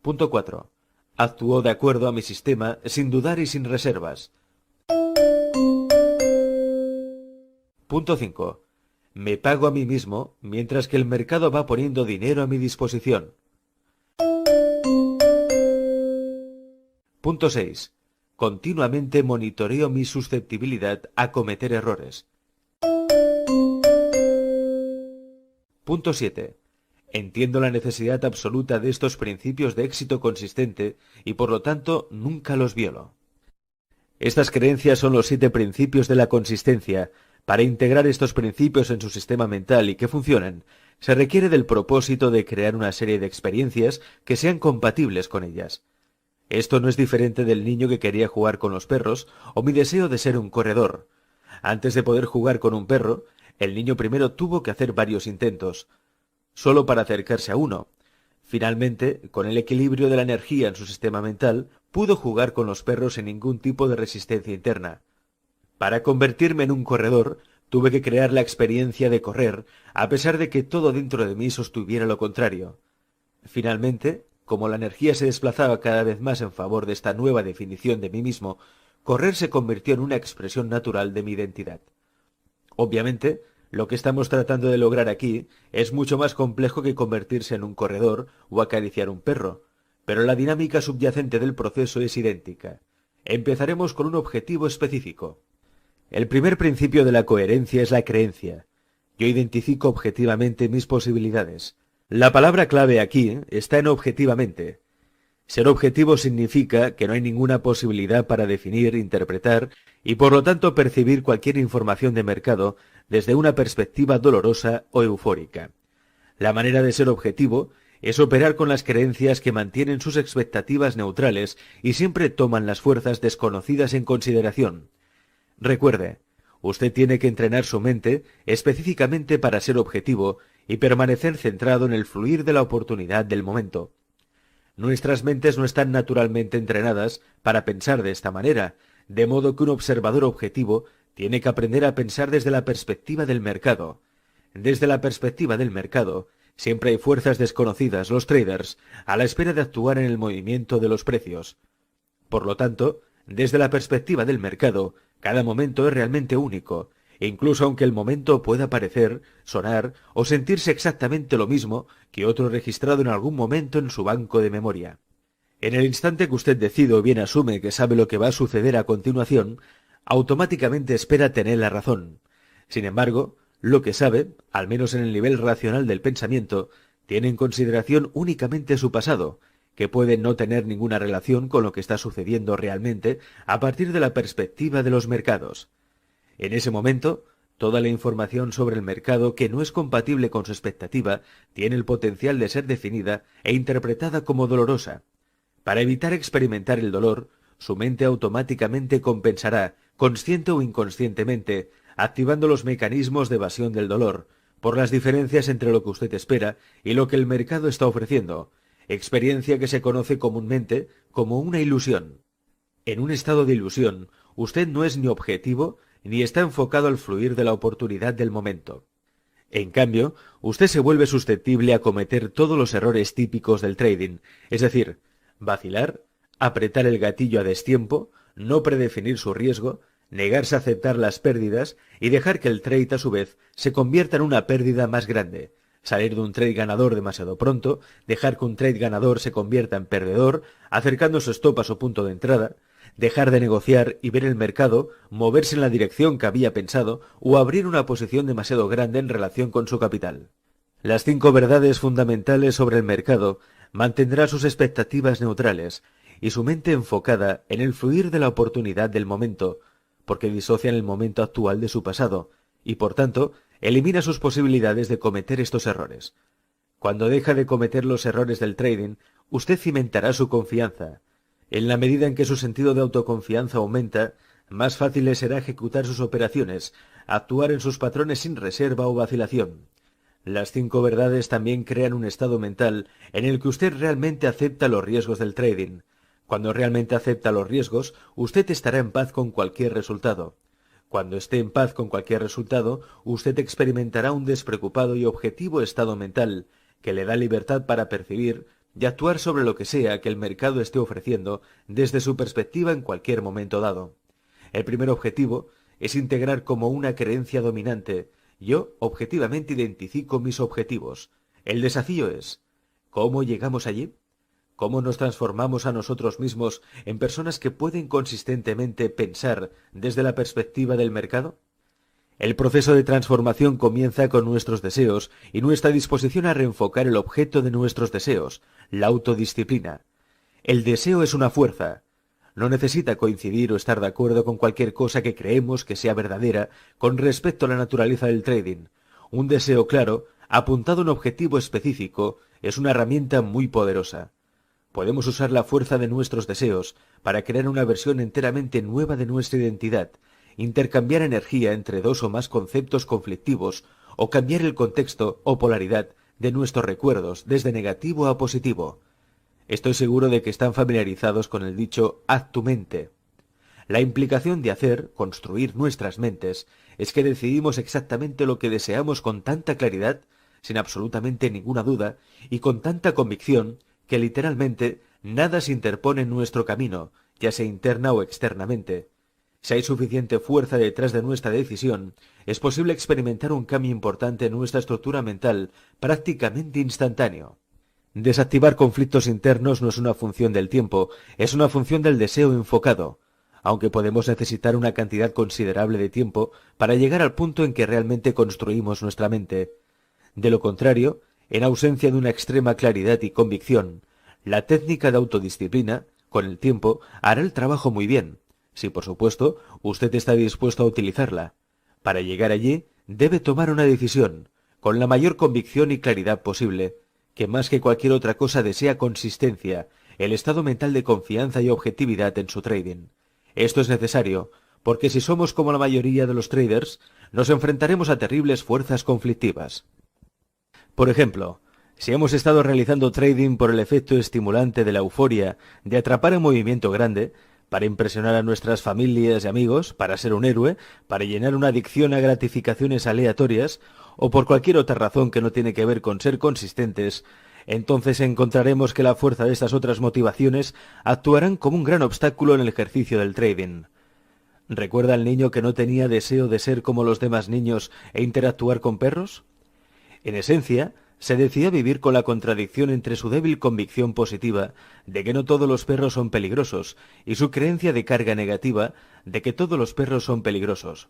Punto 4. Actúo de acuerdo a mi sistema sin dudar y sin reservas. Punto 5. Me pago a mí mismo mientras que el mercado va poniendo dinero a mi disposición. Punto 6. Continuamente monitoreo mi susceptibilidad a cometer errores. Punto 7. Entiendo la necesidad absoluta de estos principios de éxito consistente y por lo tanto nunca los violo. Estas creencias son los 7 principios de la consistencia. Para integrar estos principios en su sistema mental y que funcionen, se requiere del propósito de crear una serie de experiencias que sean compatibles con ellas. Esto no es diferente del niño que quería jugar con los perros o mi deseo de ser un corredor. Antes de poder jugar con un perro, el niño primero tuvo que hacer varios intentos, solo para acercarse a uno. Finalmente, con el equilibrio de la energía en su sistema mental, pudo jugar con los perros sin ningún tipo de resistencia interna. Para convertirme en un corredor, tuve que crear la experiencia de correr, a pesar de que todo dentro de mí sostuviera lo contrario. Finalmente, como la energía se desplazaba cada vez más en favor de esta nueva definición de mí mismo, correr se convirtió en una expresión natural de mi identidad. Obviamente, lo que estamos tratando de lograr aquí es mucho más complejo que convertirse en un corredor o acariciar un perro, pero la dinámica subyacente del proceso es idéntica. Empezaremos con un objetivo específico. El primer principio de la coherencia es la creencia. Yo identifico objetivamente mis posibilidades. La palabra clave aquí está en objetivamente. Ser objetivo significa que no hay ninguna posibilidad para definir, interpretar y por lo tanto percibir cualquier información de mercado desde una perspectiva dolorosa o eufórica. La manera de ser objetivo es operar con las creencias que mantienen sus expectativas neutrales y siempre toman las fuerzas desconocidas en consideración. Recuerde, usted tiene que entrenar su mente específicamente para ser objetivo y permanecer centrado en el fluir de la oportunidad del momento. Nuestras mentes no están naturalmente entrenadas para pensar de esta manera, de modo que un observador objetivo tiene que aprender a pensar desde la perspectiva del mercado. Desde la perspectiva del mercado, siempre hay fuerzas desconocidas, los traders, a la espera de actuar en el movimiento de los precios. Por lo tanto, desde la perspectiva del mercado, cada momento es realmente único, incluso aunque el momento pueda parecer, sonar o sentirse exactamente lo mismo que otro registrado en algún momento en su banco de memoria. En el instante que usted decide o bien asume que sabe lo que va a suceder a continuación, automáticamente espera tener la razón. Sin embargo, lo que sabe, al menos en el nivel racional del pensamiento, tiene en consideración únicamente su pasado, que puede no tener ninguna relación con lo que está sucediendo realmente a partir de la perspectiva de los mercados. En ese momento, toda la información sobre el mercado que no es compatible con su expectativa tiene el potencial de ser definida e interpretada como dolorosa. Para evitar experimentar el dolor, su mente automáticamente compensará, consciente o inconscientemente, activando los mecanismos de evasión del dolor, por las diferencias entre lo que usted espera y lo que el mercado está ofreciendo, experiencia que se conoce comúnmente como una ilusión. En un estado de ilusión, usted no es ni objetivo ni está enfocado al fluir de la oportunidad del momento. En cambio, usted se vuelve susceptible a cometer todos los errores típicos del trading, es decir, vacilar, apretar el gatillo a destiempo, no predefinir su riesgo, negarse a aceptar las pérdidas y dejar que el trade a su vez se convierta en una pérdida más grande, salir de un trade ganador demasiado pronto, dejar que un trade ganador se convierta en perdedor, acercando su stop a su punto de entrada, dejar de negociar y ver el mercado moverse en la dirección que había pensado o abrir una posición demasiado grande en relación con su capital. Las 5 verdades fundamentales sobre el mercado mantendrá sus expectativas neutrales y su mente enfocada en el fluir de la oportunidad del momento, porque disocian el momento actual de su pasado y, por tanto, elimina sus posibilidades de cometer estos errores. Cuando deja de cometer los errores del trading, usted cimentará su confianza. En la medida en que su sentido de autoconfianza aumenta, más fácil le será ejecutar sus operaciones, actuar en sus patrones sin reserva o vacilación. Las 5 verdades también crean un estado mental en el que usted realmente acepta los riesgos del trading. Cuando realmente acepta los riesgos, usted estará en paz con cualquier resultado. Cuando esté en paz con cualquier resultado, usted experimentará un despreocupado y objetivo estado mental, que le da libertad para percibir y actuar sobre lo que sea que el mercado esté ofreciendo desde su perspectiva en cualquier momento dado. El primer objetivo es integrar como una creencia dominante: yo objetivamente identifico mis objetivos. El desafío es: ¿cómo llegamos allí? ¿Cómo nos transformamos a nosotros mismos en personas que pueden consistentemente pensar desde la perspectiva del mercado? El proceso de transformación comienza con nuestros deseos y nuestra disposición a reenfocar el objeto de nuestros deseos, la autodisciplina. El deseo es una fuerza. No necesita coincidir o estar de acuerdo con cualquier cosa que creemos que sea verdadera con respecto a la naturaleza del trading. Un deseo claro, apuntado a un objetivo específico, es una herramienta muy poderosa. Podemos usar la fuerza de nuestros deseos para crear una versión enteramente nueva de nuestra identidad, intercambiar energía entre 2 o más conceptos conflictivos o cambiar el contexto o polaridad de nuestros recuerdos desde negativo a positivo. Estoy seguro de que están familiarizados con el dicho «haz tu mente». La implicación de hacer, construir nuestras mentes, es que decidimos exactamente lo que deseamos con tanta claridad, sin absolutamente ninguna duda, y con tanta convicción, que literalmente nada se interpone en nuestro camino, ya sea interna o externamente. Si hay suficiente fuerza detrás de nuestra decisión, es posible experimentar un cambio importante en nuestra estructura mental prácticamente instantáneo. Desactivar conflictos internos no es una función del tiempo, es una función del deseo enfocado, aunque podemos necesitar una cantidad considerable de tiempo para llegar al punto en que realmente construimos nuestra mente. De lo contrario, en ausencia de una extrema claridad y convicción, la técnica de autodisciplina, con el tiempo, hará el trabajo muy bien, si por supuesto usted está dispuesto a utilizarla. Para llegar allí, debe tomar una decisión, con la mayor convicción y claridad posible, que más que cualquier otra cosa desea consistencia, el estado mental de confianza y objetividad en su trading. Esto es necesario, porque si somos como la mayoría de los traders, nos enfrentaremos a terribles fuerzas conflictivas. Por ejemplo, si hemos estado realizando trading por el efecto estimulante de la euforia de atrapar un movimiento grande, para impresionar a nuestras familias y amigos, para ser un héroe, para llenar una adicción a gratificaciones aleatorias, o por cualquier otra razón que no tiene que ver con ser consistentes, entonces encontraremos que la fuerza de estas otras motivaciones actuarán como un gran obstáculo en el ejercicio del trading. ¿Recuerda al niño que no tenía deseo de ser como los demás niños e interactuar con perros? En esencia, se decidió vivir con la contradicción entre su débil convicción positiva de que no todos los perros son peligrosos y su creencia de carga negativa de que todos los perros son peligrosos.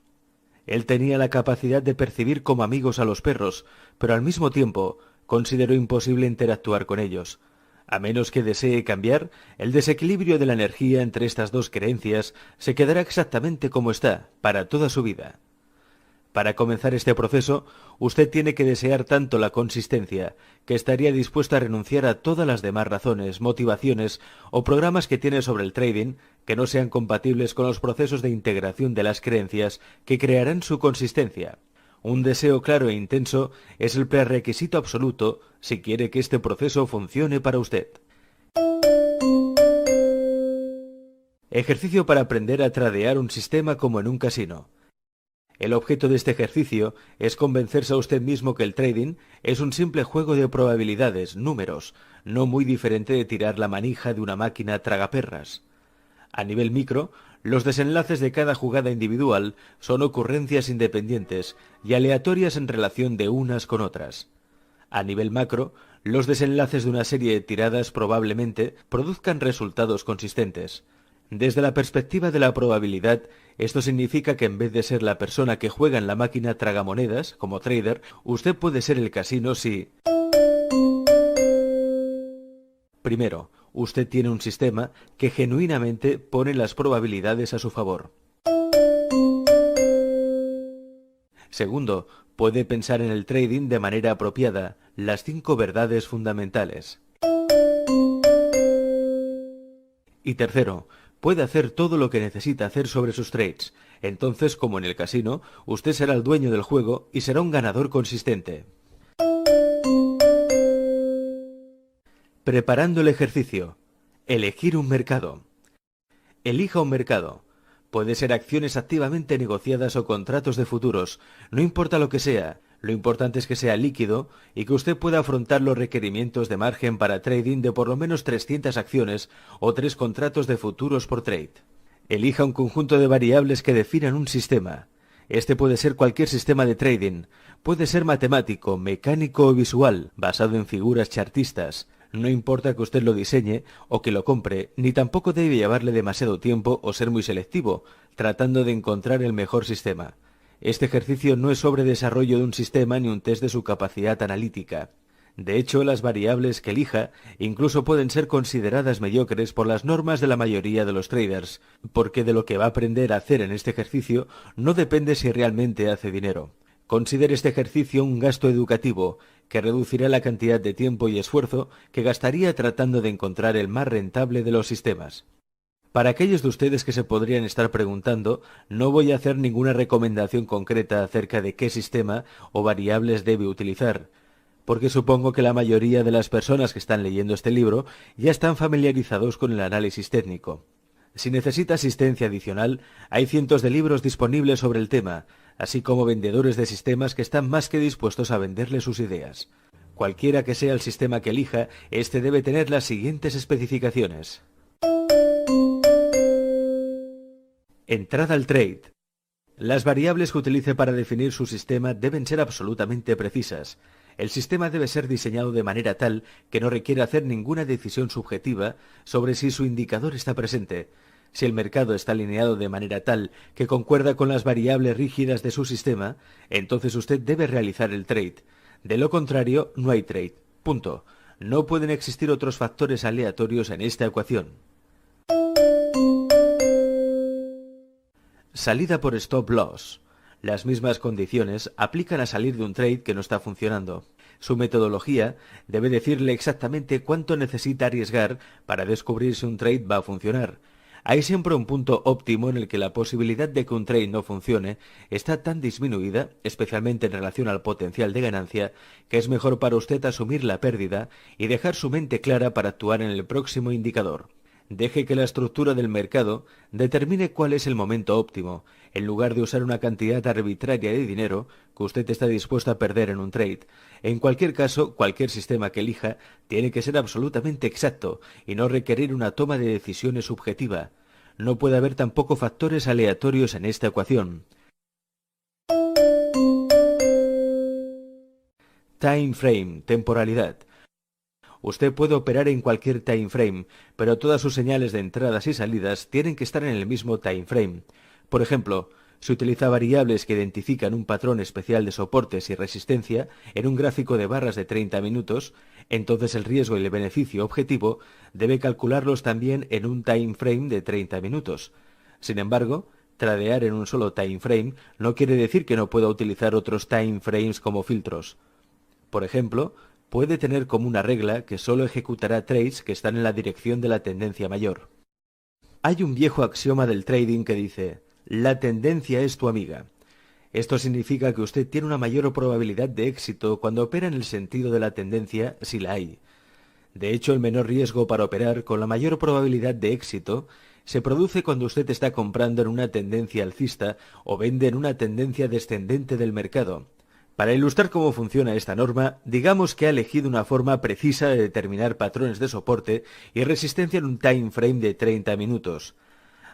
Él tenía la capacidad de percibir como amigos a los perros, pero al mismo tiempo consideró imposible interactuar con ellos. A menos que desee cambiar, el desequilibrio de la energía entre estas dos creencias se quedará exactamente como está para toda su vida. Para comenzar este proceso, usted tiene que desear tanto la consistencia, que estaría dispuesto a renunciar a todas las demás razones, motivaciones o programas que tiene sobre el trading que no sean compatibles con los procesos de integración de las creencias que crearán su consistencia. Un deseo claro e intenso es el prerequisito absoluto si quiere que este proceso funcione para usted. Ejercicio para aprender a tradear un sistema como en un casino. El objeto de este ejercicio es convencerse a usted mismo que el trading es un simple juego de probabilidades, números, no muy diferente de tirar la manija de una máquina tragaperras. A nivel micro, los desenlaces de cada jugada individual son ocurrencias independientes y aleatorias en relación de unas con otras. A nivel macro, los desenlaces de una serie de tiradas probablemente produzcan resultados consistentes. Desde la perspectiva de la probabilidad, esto significa que en vez de ser la persona que juega en la máquina tragamonedas, como trader, usted puede ser el casino si... Primero, usted tiene un sistema que genuinamente pone las probabilidades a su favor. Segundo, puede pensar en el trading de manera apropiada, las 5 verdades fundamentales. Y tercero, puede hacer todo lo que necesita hacer sobre sus trades. Entonces, como en el casino, usted será el dueño del juego y será un ganador consistente. Preparando el ejercicio. Elegir un mercado. Elija un mercado. Puede ser acciones activamente negociadas o contratos de futuros, no importa lo que sea, lo importante es que sea líquido y que usted pueda afrontar los requerimientos de margen para trading de por lo menos 300 acciones o 3 contratos de futuros por trade. Elija un conjunto de variables que definan un sistema. Este puede ser cualquier sistema de trading, puede ser matemático, mecánico o visual, basado en figuras chartistas. No importa que usted lo diseñe o que lo compre, ni tampoco debe llevarle demasiado tiempo o ser muy selectivo, tratando de encontrar el mejor sistema. Este ejercicio no es sobre desarrollo de un sistema ni un test de su capacidad analítica. De hecho, las variables que elija incluso pueden ser consideradas mediocres por las normas de la mayoría de los traders, porque de lo que va a aprender a hacer en este ejercicio no depende si realmente hace dinero. Considere este ejercicio un gasto educativo que reducirá la cantidad de tiempo y esfuerzo que gastaría tratando de encontrar el más rentable de los sistemas. Para aquellos de ustedes que se podrían estar preguntando, no voy a hacer ninguna recomendación concreta acerca de qué sistema o variables debe utilizar, porque supongo que la mayoría de las personas que están leyendo este libro ya están familiarizados con el análisis técnico. Si necesita asistencia adicional, hay cientos de libros disponibles sobre el tema, así como vendedores de sistemas que están más que dispuestos a venderle sus ideas. Cualquiera que sea el sistema que elija, este debe tener las siguientes especificaciones. Entrada al trade. Las variables que utilice para definir su sistema deben ser absolutamente precisas. El sistema debe ser diseñado de manera tal que no requiera hacer ninguna decisión subjetiva sobre si su indicador está presente. Si el mercado está alineado de manera tal que concuerda con las variables rígidas de su sistema, entonces usted debe realizar el trade. De lo contrario, no hay trade. Punto. No pueden existir otros factores aleatorios en esta ecuación. Salida por stop loss. Las mismas condiciones aplican a salir de un trade que no está funcionando. Su metodología debe decirle exactamente cuánto necesita arriesgar para descubrir si un trade va a funcionar. Hay siempre un punto óptimo en el que la posibilidad de que un trade no funcione está tan disminuida, especialmente en relación al potencial de ganancia, que es mejor para usted asumir la pérdida y dejar su mente clara para actuar en el próximo indicador. Deje que la estructura del mercado determine cuál es el momento óptimo, en lugar de usar una cantidad arbitraria de dinero que usted está dispuesto a perder en un trade. En cualquier caso, cualquier sistema que elija tiene que ser absolutamente exacto y no requerir una toma de decisiones subjetiva. No puede haber tampoco factores aleatorios en esta ecuación. Time frame, temporalidad. Usted puede operar en cualquier time frame, pero todas sus señales de entradas y salidas tienen que estar en el mismo time frame. Por ejemplo, si utiliza variables que identifican un patrón especial de soportes y resistencia en un gráfico de barras de 30 minutos, entonces el riesgo y el beneficio objetivo debe calcularlos también en un time frame de 30 minutos. Sin embargo, tradear en un solo time frame no quiere decir que no pueda utilizar otros time frames como filtros. Por ejemplo, puede tener como una regla que solo ejecutará trades que están en la dirección de la tendencia mayor. Hay un viejo axioma del trading que dice: la tendencia es tu amiga. Esto significa que usted tiene una mayor probabilidad de éxito cuando opera en el sentido de la tendencia, si la hay. De hecho, el menor riesgo para operar con la mayor probabilidad de éxito se produce cuando usted está comprando en una tendencia alcista o vende en una tendencia descendente del mercado. Para ilustrar cómo funciona esta norma, digamos que ha elegido una forma precisa de determinar patrones de soporte y resistencia en un time frame de 30 minutos.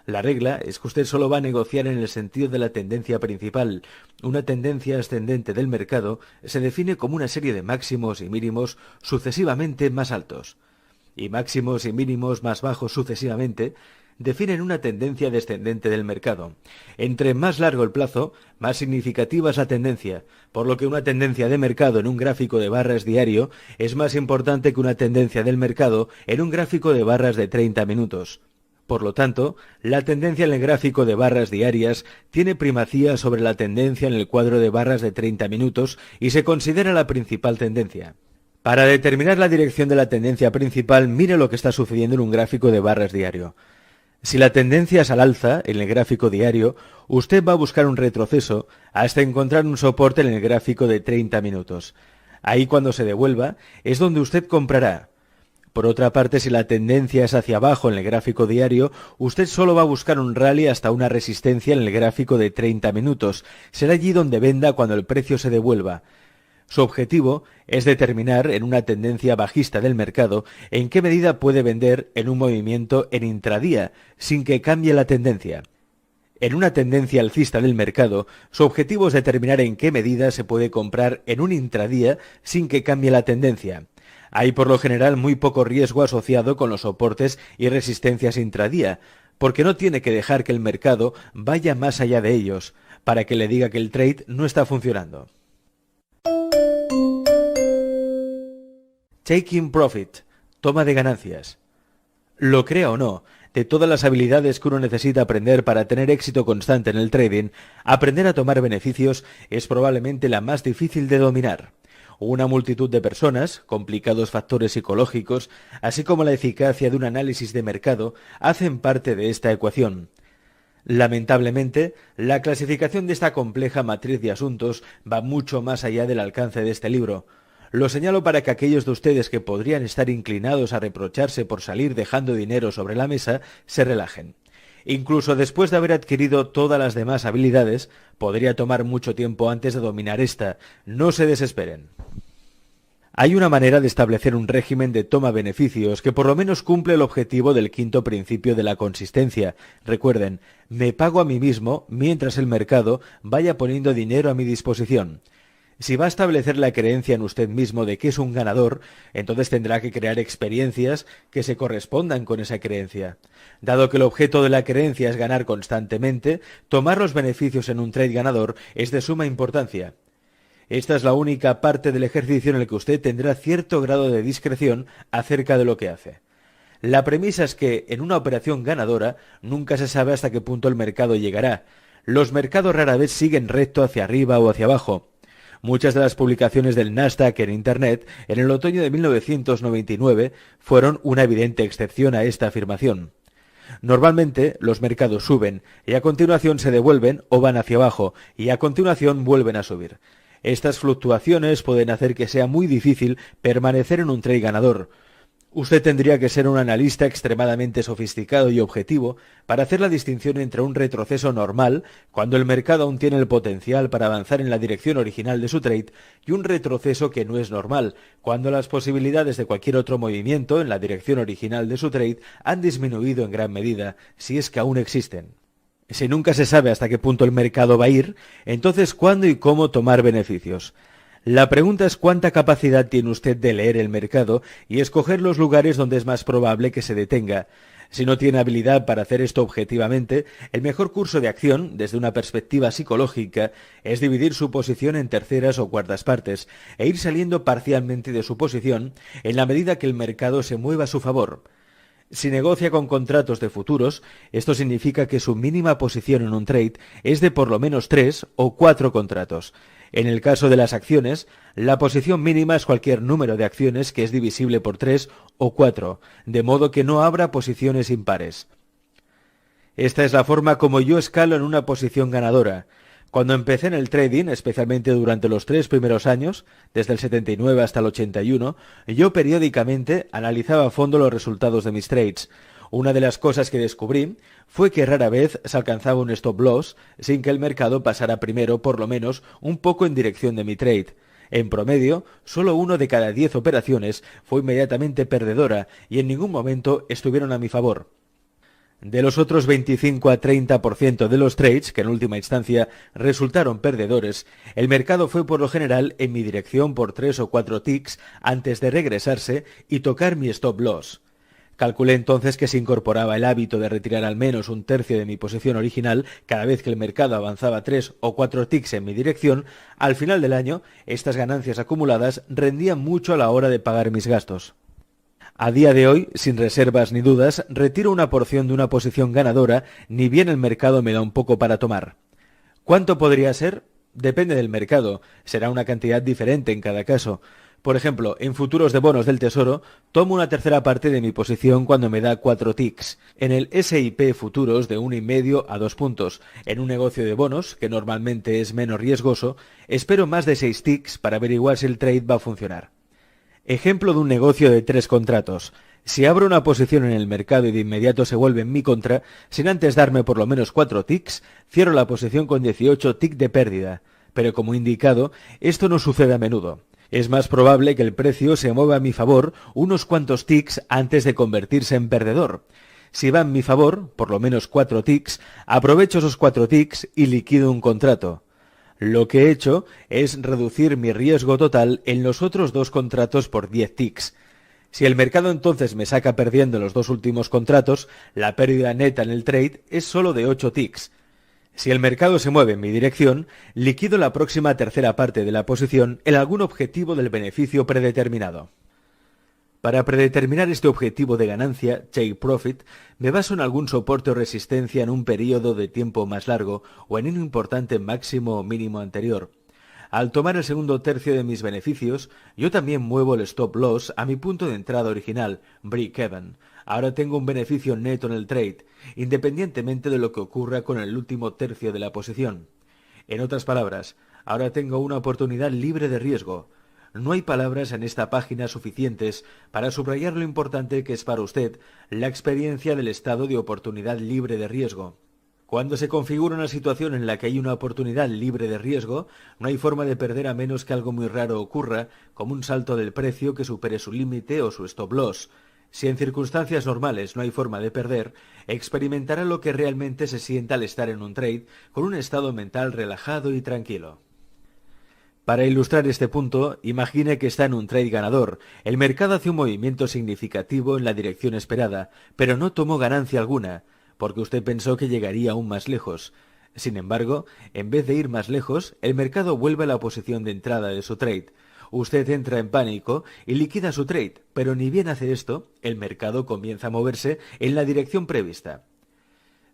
La regla es que usted solo va a negociar en el sentido de la tendencia principal. Una tendencia ascendente del mercado se define como una serie de máximos y mínimos sucesivamente más altos, y máximos y mínimos más bajos sucesivamente definen una tendencia descendente del mercado. Entre más largo el plazo, más significativa es la tendencia, por lo que una tendencia de mercado en un gráfico de barras diario es más importante que una tendencia del mercado en un gráfico de barras de 30 minutos. Por lo tanto, la tendencia en el gráfico de barras diarias tiene primacía sobre la tendencia en el cuadro de barras de 30 minutos y se considera la principal tendencia. Para determinar la dirección de la tendencia principal, mire lo que está sucediendo en un gráfico de barras diario. Si la tendencia es al alza en el gráfico diario, usted va a buscar un retroceso hasta encontrar un soporte en el gráfico de 30 minutos. Ahí, cuando se devuelva, es donde usted comprará. Por otra parte, si la tendencia es hacia abajo en el gráfico diario, usted solo va a buscar un rally hasta una resistencia en el gráfico de 30 minutos. Será allí donde venda cuando el precio se devuelva. Su objetivo es determinar en una tendencia bajista del mercado en qué medida puede vender en un movimiento en intradía sin que cambie la tendencia. En una tendencia alcista del mercado, su objetivo es determinar en qué medida se puede comprar en un intradía sin que cambie la tendencia. Hay por lo general muy poco riesgo asociado con los soportes y resistencias intradía, porque no tiene que dejar que el mercado vaya más allá de ellos, para que le diga que el trade no está funcionando. Taking profit, toma de ganancias. Lo crea o no, de todas las habilidades que uno necesita aprender para tener éxito constante en el trading, aprender a tomar beneficios es probablemente la más difícil de dominar. Una multitud de personas, complicados factores psicológicos, así como la eficacia de un análisis de mercado, hacen parte de esta ecuación. Lamentablemente, la clasificación de esta compleja matriz de asuntos va mucho más allá del alcance de este libro. Lo señalo para que aquellos de ustedes que podrían estar inclinados a reprocharse por salir dejando dinero sobre la mesa, se relajen. Incluso después de haber adquirido todas las demás habilidades, podría tomar mucho tiempo antes de dominar esta. No se desesperen. Hay una manera de establecer un régimen de toma beneficios que por lo menos cumple el objetivo del quinto principio de la consistencia. Recuerden, me pago a mí mismo mientras el mercado vaya poniendo dinero a mi disposición. Si va a establecer la creencia en usted mismo de que es un ganador, entonces tendrá que crear experiencias que se correspondan con esa creencia. Dado que el objeto de la creencia es ganar constantemente, tomar los beneficios en un trade ganador es de suma importancia. Esta es la única parte del ejercicio en el que usted tendrá cierto grado de discreción acerca de lo que hace. La premisa es que en una operación ganadora nunca se sabe hasta qué punto el mercado llegará. Los mercados rara vez siguen recto hacia arriba o hacia abajo. Muchas de las publicaciones del Nasdaq en Internet en el otoño de 1999 fueron una evidente excepción a esta afirmación. Normalmente los mercados suben y a continuación se devuelven o van hacia abajo y a continuación vuelven a subir. Estas fluctuaciones pueden hacer que sea muy difícil permanecer en un trade ganador. Usted tendría que ser un analista extremadamente sofisticado y objetivo para hacer la distinción entre un retroceso normal, cuando el mercado aún tiene el potencial para avanzar en la dirección original de su trade, y un retroceso que no es normal, cuando las posibilidades de cualquier otro movimiento en la dirección original de su trade han disminuido en gran medida, si es que aún existen. Si nunca se sabe hasta qué punto el mercado va a ir, entonces ¿cuándo y cómo tomar beneficios? La pregunta es cuánta capacidad tiene usted de leer el mercado y escoger los lugares donde es más probable que se detenga. Si no tiene habilidad para hacer esto objetivamente, el mejor curso de acción, desde una perspectiva psicológica, es dividir su posición en terceras o cuartas partes e ir saliendo parcialmente de su posición en la medida que el mercado se mueva a su favor. Si negocia con contratos de futuros, esto significa que su mínima posición en un trade es de por lo menos 3 o 4 contratos. En el caso de las acciones, la posición mínima es cualquier número de acciones que es divisible por 3 o 4, de modo que no habrá posiciones impares. Esta es la forma como yo escalo en una posición ganadora. Cuando empecé en el trading, especialmente durante los 3 primeros años, desde el 79 hasta el 81, yo periódicamente analizaba a fondo los resultados de mis trades. Una de las cosas que descubrí fue que rara vez se alcanzaba un stop loss sin que el mercado pasara primero por lo menos un poco en dirección de mi trade. En promedio, solo 1 de cada 10 operaciones fue inmediatamente perdedora y en ningún momento estuvieron a mi favor. De los otros 25 a 30% de los trades, que en última instancia resultaron perdedores, el mercado fue por lo general en mi dirección por 3 o 4 ticks antes de regresarse y tocar mi stop loss. Calculé entonces que se incorporaba el hábito de retirar al menos un tercio de mi posición original cada vez que el mercado avanzaba 3 o 4 ticks en mi dirección. Al final del año, estas ganancias acumuladas rendían mucho a la hora de pagar mis gastos. A día de hoy, sin reservas ni dudas, retiro una porción de una posición ganadora, ni bien el mercado me da un poco para tomar. ¿Cuánto podría ser? Depende del mercado, será una cantidad diferente en cada caso. Por ejemplo, en futuros de bonos del Tesoro, tomo una tercera parte de mi posición cuando me da 4 ticks. En el S&P futuros de 1,5 a 2 puntos. En un negocio de bonos, que normalmente es menos riesgoso, espero más de 6 ticks para averiguar si el trade va a funcionar. Ejemplo de un negocio de 3 contratos. Si abro una posición en el mercado y de inmediato se vuelve en mi contra, sin antes darme por lo menos 4 ticks, cierro la posición con 18 ticks de pérdida. Pero como indicado, esto no sucede a menudo. Es más probable que el precio se mueva a mi favor unos cuantos ticks antes de convertirse en perdedor. Si va en mi favor, por lo menos 4 ticks, aprovecho esos 4 ticks y liquido un contrato. Lo que he hecho es reducir mi riesgo total en los otros 2 contratos por 10 ticks. Si el mercado entonces me saca perdiendo los 2 últimos contratos, la pérdida neta en el trade es solo de 8 ticks. Si el mercado se mueve en mi dirección, liquido la próxima tercera parte de la posición en algún objetivo del beneficio predeterminado. Para predeterminar este objetivo de ganancia, take profit, me baso en algún soporte o resistencia en un periodo de tiempo más largo o en un importante máximo o mínimo anterior. Al tomar el segundo tercio de mis beneficios, yo también muevo el stop loss a mi punto de entrada original, break-even. Ahora tengo un beneficio neto en el trade, independientemente de lo que ocurra con el último tercio de la posición. En otras palabras, ahora tengo una oportunidad libre de riesgo. No hay palabras en esta página suficientes para subrayar lo importante que es para usted la experiencia del estado de oportunidad libre de riesgo. Cuando se configura una situación en la que hay una oportunidad libre de riesgo, no hay forma de perder a menos que algo muy raro ocurra, como un salto del precio que supere su límite o su stop loss. Si en circunstancias normales no hay forma de perder, experimentará lo que realmente se siente al estar en un trade con un estado mental relajado y tranquilo. Para ilustrar este punto, imagine que está en un trade ganador. El mercado hace un movimiento significativo en la dirección esperada, pero no tomó ganancia alguna, porque usted pensó que llegaría aún más lejos. Sin embargo, en vez de ir más lejos, el mercado vuelve a la posición de entrada de su trade. Usted entra en pánico y liquida su trade, pero ni bien hace esto, el mercado comienza a moverse en la dirección prevista.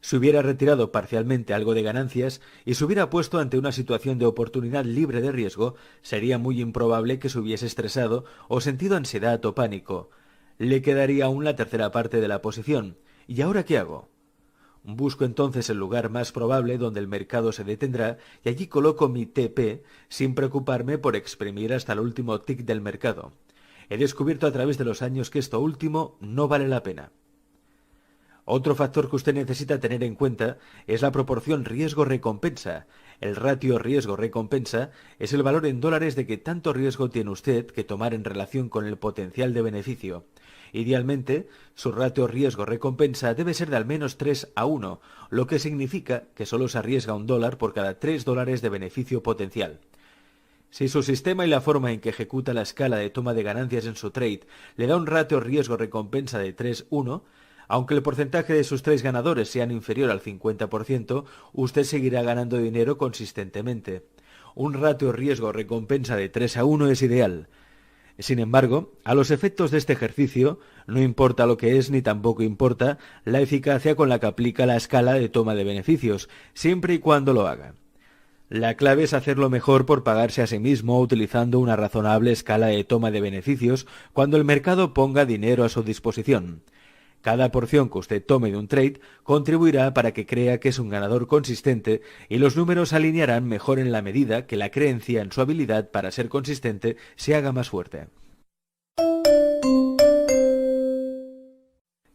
Si hubiera retirado parcialmente algo de ganancias y se hubiera puesto ante una situación de oportunidad libre de riesgo, sería muy improbable que se hubiese estresado o sentido ansiedad o pánico. Le quedaría aún la tercera parte de la posición. ¿Y ahora qué hago? Busco entonces el lugar más probable donde el mercado se detendrá y allí coloco mi TP sin preocuparme por exprimir hasta el último tick del mercado. He descubierto a través de los años que esto último no vale la pena. Otro factor que usted necesita tener en cuenta es la proporción riesgo-recompensa. El ratio riesgo-recompensa es el valor en dólares de que tanto riesgo tiene usted que tomar en relación con el potencial de beneficio. Idealmente, su ratio riesgo-recompensa debe ser de al menos 3:1, lo que significa que solo se arriesga $1 por cada $3 de beneficio potencial. Si su sistema y la forma en que ejecuta la escala de toma de ganancias en su trade le da un ratio riesgo-recompensa de 3:1, aunque el porcentaje de sus trades ganadores sean inferior al 50%, usted seguirá ganando dinero consistentemente. Un ratio riesgo-recompensa de 3:1 es ideal. Sin embargo, a los efectos de este ejercicio, no importa lo que es ni tampoco importa la eficacia con la que aplica la escala de toma de beneficios, siempre y cuando lo haga. La clave es hacerlo mejor por pagarse a sí mismo utilizando una razonable escala de toma de beneficios cuando el mercado ponga dinero a su disposición. Cada porción que usted tome de un trade contribuirá para que crea que es un ganador consistente y los números se alinearán mejor en la medida que la creencia en su habilidad para ser consistente se haga más fuerte.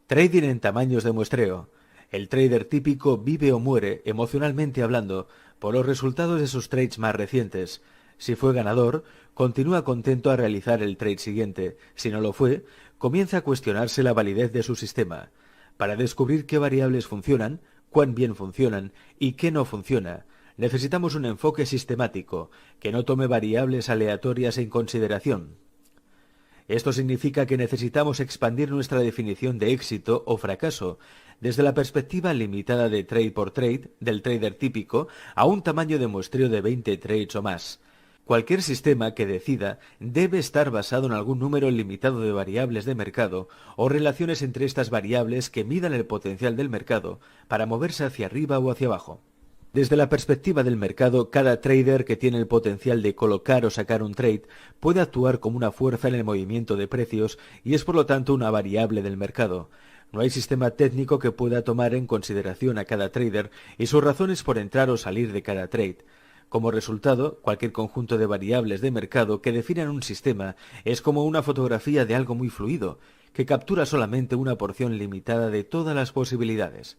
Trading en tamaños de muestreo. El trader típico vive o muere, emocionalmente hablando, por los resultados de sus trades más recientes. Si fue ganador, continúa contento a realizar el trade siguiente. Si no lo fue, comienza a cuestionarse la validez de su sistema. Para descubrir qué variables funcionan, cuán bien funcionan y qué no funciona, necesitamos un enfoque sistemático, que no tome variables aleatorias en consideración. Esto significa que necesitamos expandir nuestra definición de éxito o fracaso, desde la perspectiva limitada de trade por trade, del trader típico, a un tamaño de muestreo de 20 trades o más. Cualquier sistema que decida debe estar basado en algún número limitado de variables de mercado o relaciones entre estas variables que midan el potencial del mercado para moverse hacia arriba o hacia abajo. Desde la perspectiva del mercado, cada trader que tiene el potencial de colocar o sacar un trade puede actuar como una fuerza en el movimiento de precios y es por lo tanto una variable del mercado. No hay sistema técnico que pueda tomar en consideración a cada trader y sus razones por entrar o salir de cada trade. Como resultado, cualquier conjunto de variables de mercado que definan un sistema es como una fotografía de algo muy fluido, que captura solamente una porción limitada de todas las posibilidades.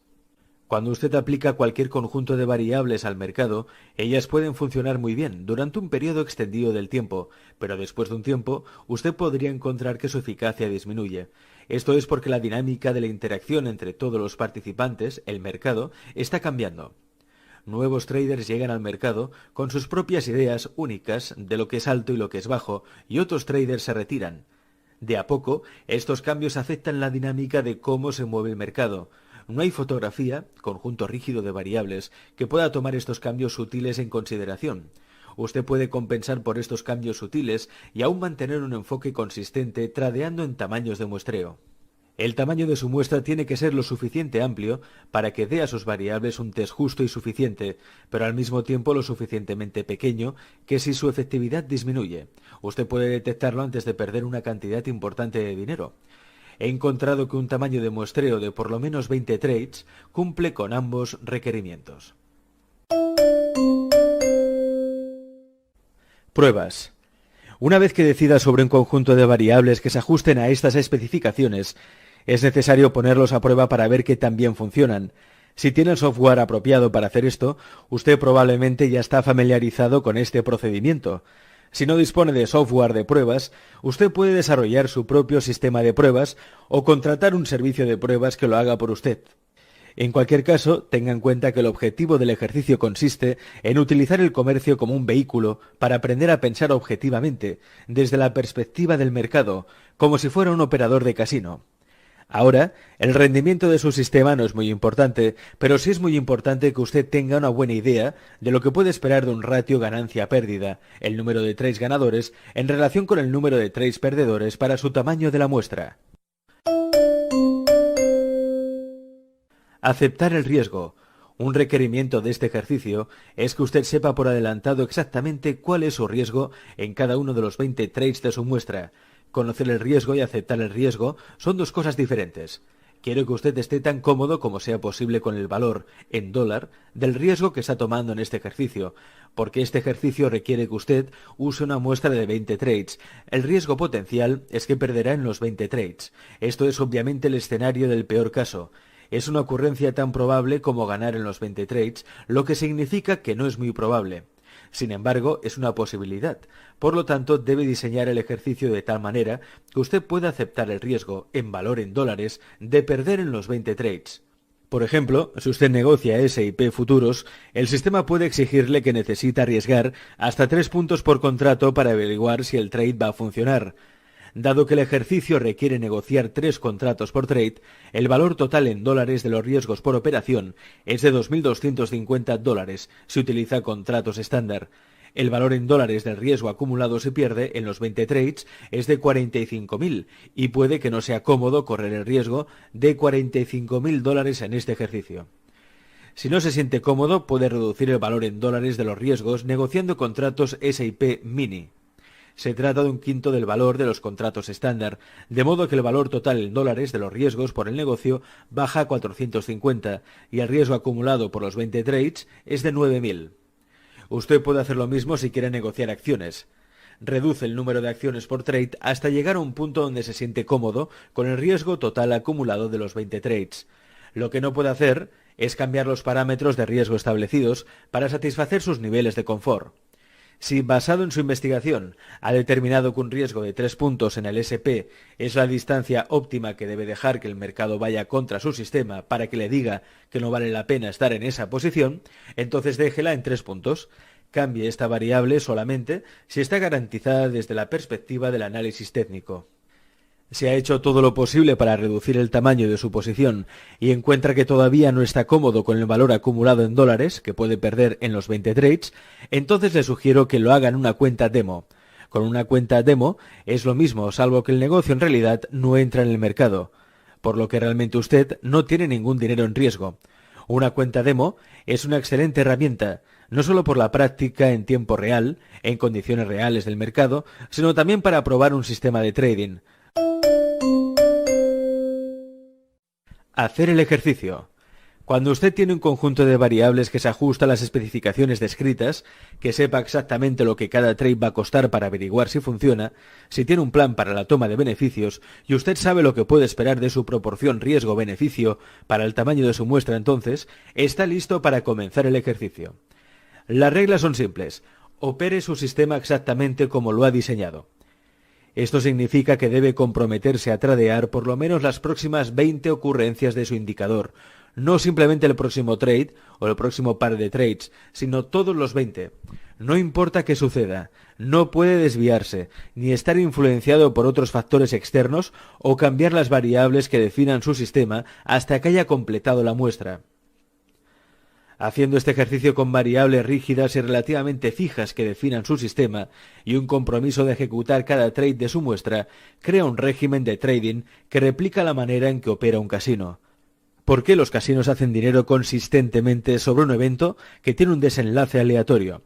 Cuando usted aplica cualquier conjunto de variables al mercado, ellas pueden funcionar muy bien durante un periodo extendido del tiempo, pero después de un tiempo, usted podría encontrar que su eficacia disminuye. Esto es porque la dinámica de la interacción entre todos los participantes, el mercado, está cambiando. Nuevos traders llegan al mercado con sus propias ideas únicas de lo que es alto y lo que es bajo, y otros traders se retiran. De a poco, estos cambios afectan la dinámica de cómo se mueve el mercado. No hay fotografía, conjunto rígido de variables, que pueda tomar estos cambios sutiles en consideración. Usted puede compensar por estos cambios sutiles y aún mantener un enfoque consistente tradeando en tamaños de muestreo. El tamaño de su muestra tiene que ser lo suficiente amplio para que dé a sus variables un test justo y suficiente, pero al mismo tiempo lo suficientemente pequeño que si su efectividad disminuye, usted puede detectarlo antes de perder una cantidad importante de dinero. He encontrado que un tamaño de muestreo de por lo menos 20 trades cumple con ambos requerimientos. Pruebas. Una vez que decida sobre un conjunto de variables que se ajusten a estas especificaciones, es necesario ponerlos a prueba para ver que también funcionan. Si tiene el software apropiado para hacer esto, usted probablemente ya está familiarizado con este procedimiento. Si no dispone de software de pruebas, usted puede desarrollar su propio sistema de pruebas o contratar un servicio de pruebas que lo haga por usted. En cualquier caso, tenga en cuenta que el objetivo del ejercicio consiste en utilizar el comercio como un vehículo para aprender a pensar objetivamente, desde la perspectiva del mercado, como si fuera un operador de casino. Ahora, el rendimiento de su sistema no es muy importante, pero sí es muy importante que usted tenga una buena idea de lo que puede esperar de un ratio ganancia-pérdida, el número de trades ganadores, en relación con el número de trades perdedores para su tamaño de la muestra. Aceptar el riesgo. Un requerimiento de este ejercicio es que usted sepa por adelantado exactamente cuál es su riesgo en cada uno de los 20 trades de su muestra. Conocer el riesgo y aceptar el riesgo son dos cosas diferentes. Quiero que usted esté tan cómodo como sea posible con el valor, en dólar, del riesgo que está tomando en este ejercicio, porque este ejercicio requiere que usted use una muestra de 20 trades. El riesgo potencial es que perderá en los 20 trades. Esto es obviamente el escenario del peor caso. Es una ocurrencia tan probable como ganar en los 20 trades, lo que significa que no es muy probable. Sin embargo, es una posibilidad. Por lo tanto, debe diseñar el ejercicio de tal manera que usted pueda aceptar el riesgo, en valor en dólares, de perder en los 20 trades. Por ejemplo, si usted negocia S&P futuros, el sistema puede exigirle que necesita arriesgar hasta 3 puntos por contrato para averiguar si el trade va a funcionar. Dado que el ejercicio requiere negociar 3 contratos por trade, el valor total en dólares de los riesgos por operación es de $2.250 si utiliza contratos estándar. El valor en dólares del riesgo acumulado se pierde en los 20 trades es de 45.000 y puede que no sea cómodo correr el riesgo de $45.000 en este ejercicio. Si no se siente cómodo, puede reducir el valor en dólares de los riesgos negociando contratos S&P Mini. Se trata de un quinto del valor de los contratos estándar, de modo que el valor total en dólares de los riesgos por el negocio baja a 450 y el riesgo acumulado por los 20 trades es de 9.000. Usted puede hacer lo mismo si quiere negociar acciones. Reduce el número de acciones por trade hasta llegar a un punto donde se siente cómodo con el riesgo total acumulado de los 20 trades. Lo que no puede hacer es cambiar los parámetros de riesgo establecidos para satisfacer sus niveles de confort. Si, basado en su investigación, ha determinado que un riesgo de 3 puntos en el SP es la distancia óptima que debe dejar que el mercado vaya contra su sistema para que le diga que no vale la pena estar en esa posición, entonces déjela en 3 puntos. Cambie esta variable solamente si está garantizada desde la perspectiva del análisis técnico. Si ha hecho todo lo posible para reducir el tamaño de su posición y encuentra que todavía no está cómodo con el valor acumulado en dólares, que puede perder en los 20 trades, entonces le sugiero que lo haga en una cuenta demo. Con una cuenta demo es lo mismo, salvo que el negocio en realidad no entra en el mercado, por lo que realmente usted no tiene ningún dinero en riesgo. Una cuenta demo es una excelente herramienta, no solo por la práctica en tiempo real, en condiciones reales del mercado, sino también para probar un sistema de trading. Hacer el ejercicio. Cuando usted tiene un conjunto de variables que se ajusta a las especificaciones descritas, que sepa exactamente lo que cada trade va a costar para averiguar si funciona, si tiene un plan para la toma de beneficios y usted sabe lo que puede esperar de su proporción riesgo-beneficio para el tamaño de su muestra, entonces está listo para comenzar el ejercicio. Las reglas son simples. Opere su sistema exactamente como lo ha diseñado. Esto significa que debe comprometerse a tradear por lo menos las próximas 20 ocurrencias de su indicador, no simplemente el próximo trade o el próximo par de trades, sino todos los 20. No importa qué suceda, no puede desviarse, ni estar influenciado por otros factores externos o cambiar las variables que definan su sistema hasta que haya completado la muestra. Haciendo este ejercicio con variables rígidas y relativamente fijas que definan su sistema y un compromiso de ejecutar cada trade de su muestra, crea un régimen de trading que replica la manera en que opera un casino. ¿Por qué los casinos hacen dinero consistentemente sobre un evento que tiene un desenlace aleatorio?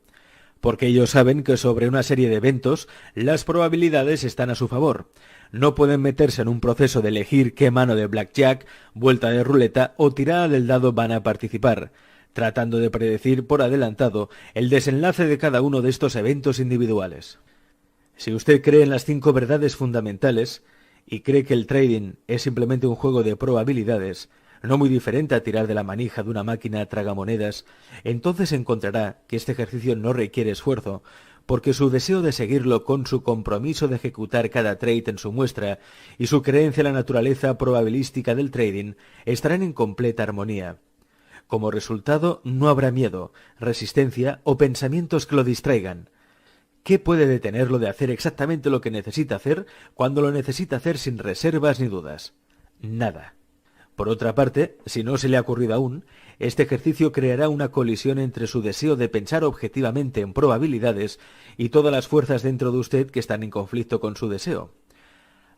Porque ellos saben que sobre una serie de eventos las probabilidades están a su favor. No pueden meterse en un proceso de elegir qué mano de blackjack, vuelta de ruleta o tirada del dado van a participar, tratando de predecir por adelantado el desenlace de cada uno de estos eventos individuales. Si usted cree en las 5 verdades fundamentales y cree que el trading es simplemente un juego de probabilidades, no muy diferente a tirar de la manija de una máquina tragamonedas, entonces encontrará que este ejercicio no requiere esfuerzo, porque su deseo de seguirlo con su compromiso de ejecutar cada trade en su muestra y su creencia en la naturaleza probabilística del trading estarán en completa armonía. Como resultado, no habrá miedo, resistencia o pensamientos que lo distraigan. ¿Qué puede detenerlo de hacer exactamente lo que necesita hacer cuando lo necesita hacer sin reservas ni dudas? Nada. Por otra parte, si no se le ha ocurrido aún, este ejercicio creará una colisión entre su deseo de pensar objetivamente en probabilidades y todas las fuerzas dentro de usted que están en conflicto con su deseo.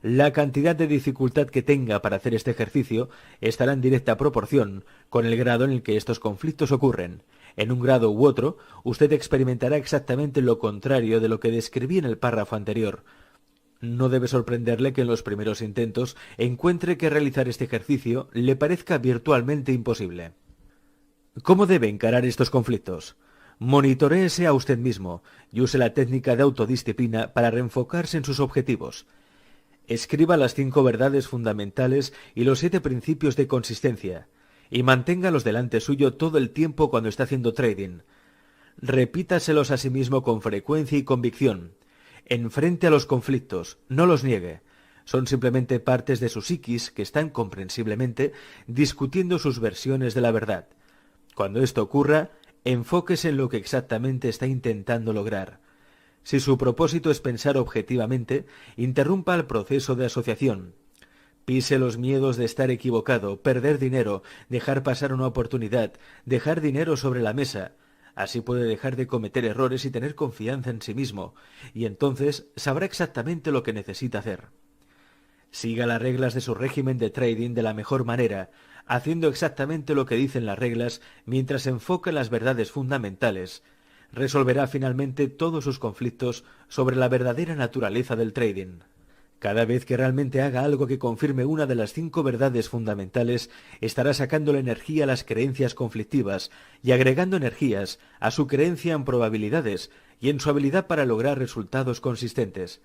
La cantidad de dificultad que tenga para hacer este ejercicio estará en directa proporción con el grado en el que estos conflictos ocurren. En un grado u otro, usted experimentará exactamente lo contrario de lo que describí en el párrafo anterior. No debe sorprenderle que en los primeros intentos encuentre que realizar este ejercicio le parezca virtualmente imposible. ¿Cómo debe encarar estos conflictos? Monitoréese a usted mismo y use la técnica de autodisciplina para reenfocarse en sus objetivos. Escriba las 5 verdades fundamentales y los 7 principios de consistencia, y manténgalos delante suyo todo el tiempo cuando está haciendo trading. Repítaselos a sí mismo con frecuencia y convicción. Enfrente a los conflictos, no los niegue. Son simplemente partes de su psiquis que están comprensiblemente discutiendo sus versiones de la verdad. Cuando esto ocurra, enfóquese en lo que exactamente está intentando lograr. Si su propósito es pensar objetivamente, interrumpa el proceso de asociación. Pise los miedos de estar equivocado, perder dinero, dejar pasar una oportunidad, dejar dinero sobre la mesa. Así puede dejar de cometer errores y tener confianza en sí mismo, y entonces sabrá exactamente lo que necesita hacer. Siga las reglas de su régimen de trading de la mejor manera, haciendo exactamente lo que dicen las reglas mientras se enfoca en las verdades fundamentales. Resolverá finalmente todos sus conflictos sobre la verdadera naturaleza del trading. Cada vez que realmente haga algo que confirme una de las 5 verdades fundamentales, estará sacando la energía a las creencias conflictivas y agregando energías a su creencia en probabilidades, y en su habilidad para lograr resultados consistentes.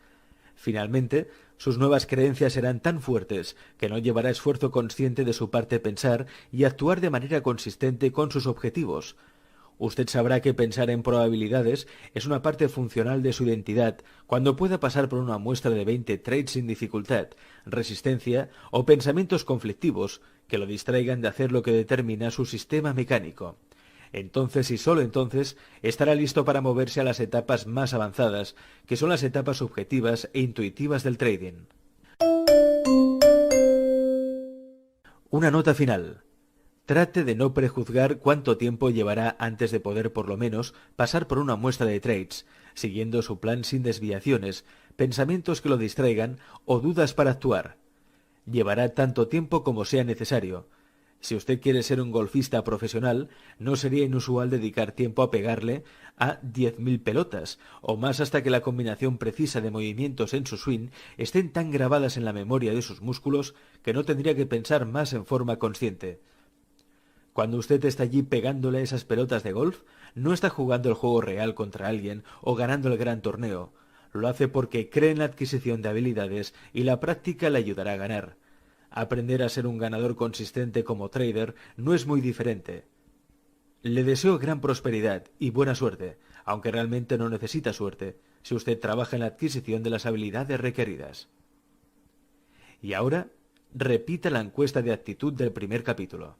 Finalmente, sus nuevas creencias serán tan fuertes que no llevará esfuerzo consciente de su parte pensar y actuar de manera consistente con sus objetivos. Usted sabrá que pensar en probabilidades es una parte funcional de su identidad cuando pueda pasar por una muestra de 20 traits sin dificultad, resistencia o pensamientos conflictivos que lo distraigan de hacer lo que determina su sistema mecánico. Entonces y solo entonces estará listo para moverse a las etapas más avanzadas, que son las etapas subjetivas e intuitivas del trading. Una nota final. Trate de no prejuzgar cuánto tiempo llevará antes de poder por lo menos pasar por una muestra de trades, siguiendo su plan sin desviaciones, pensamientos que lo distraigan o dudas para actuar. Llevará tanto tiempo como sea necesario. Si usted quiere ser un golfista profesional, no sería inusual dedicar tiempo a pegarle a 10.000 pelotas, o más hasta que la combinación precisa de movimientos en su swing estén tan grabadas en la memoria de sus músculos que no tendría que pensar más en forma consciente. Cuando usted está allí pegándole esas pelotas de golf, no está jugando el juego real contra alguien o ganando el gran torneo. Lo hace porque cree en la adquisición de habilidades y la práctica le ayudará a ganar. Aprender a ser un ganador consistente como trader no es muy diferente. Le deseo gran prosperidad y buena suerte, aunque realmente no necesita suerte, si usted trabaja en la adquisición de las habilidades requeridas. Y ahora, repita la encuesta de actitud del primer capítulo.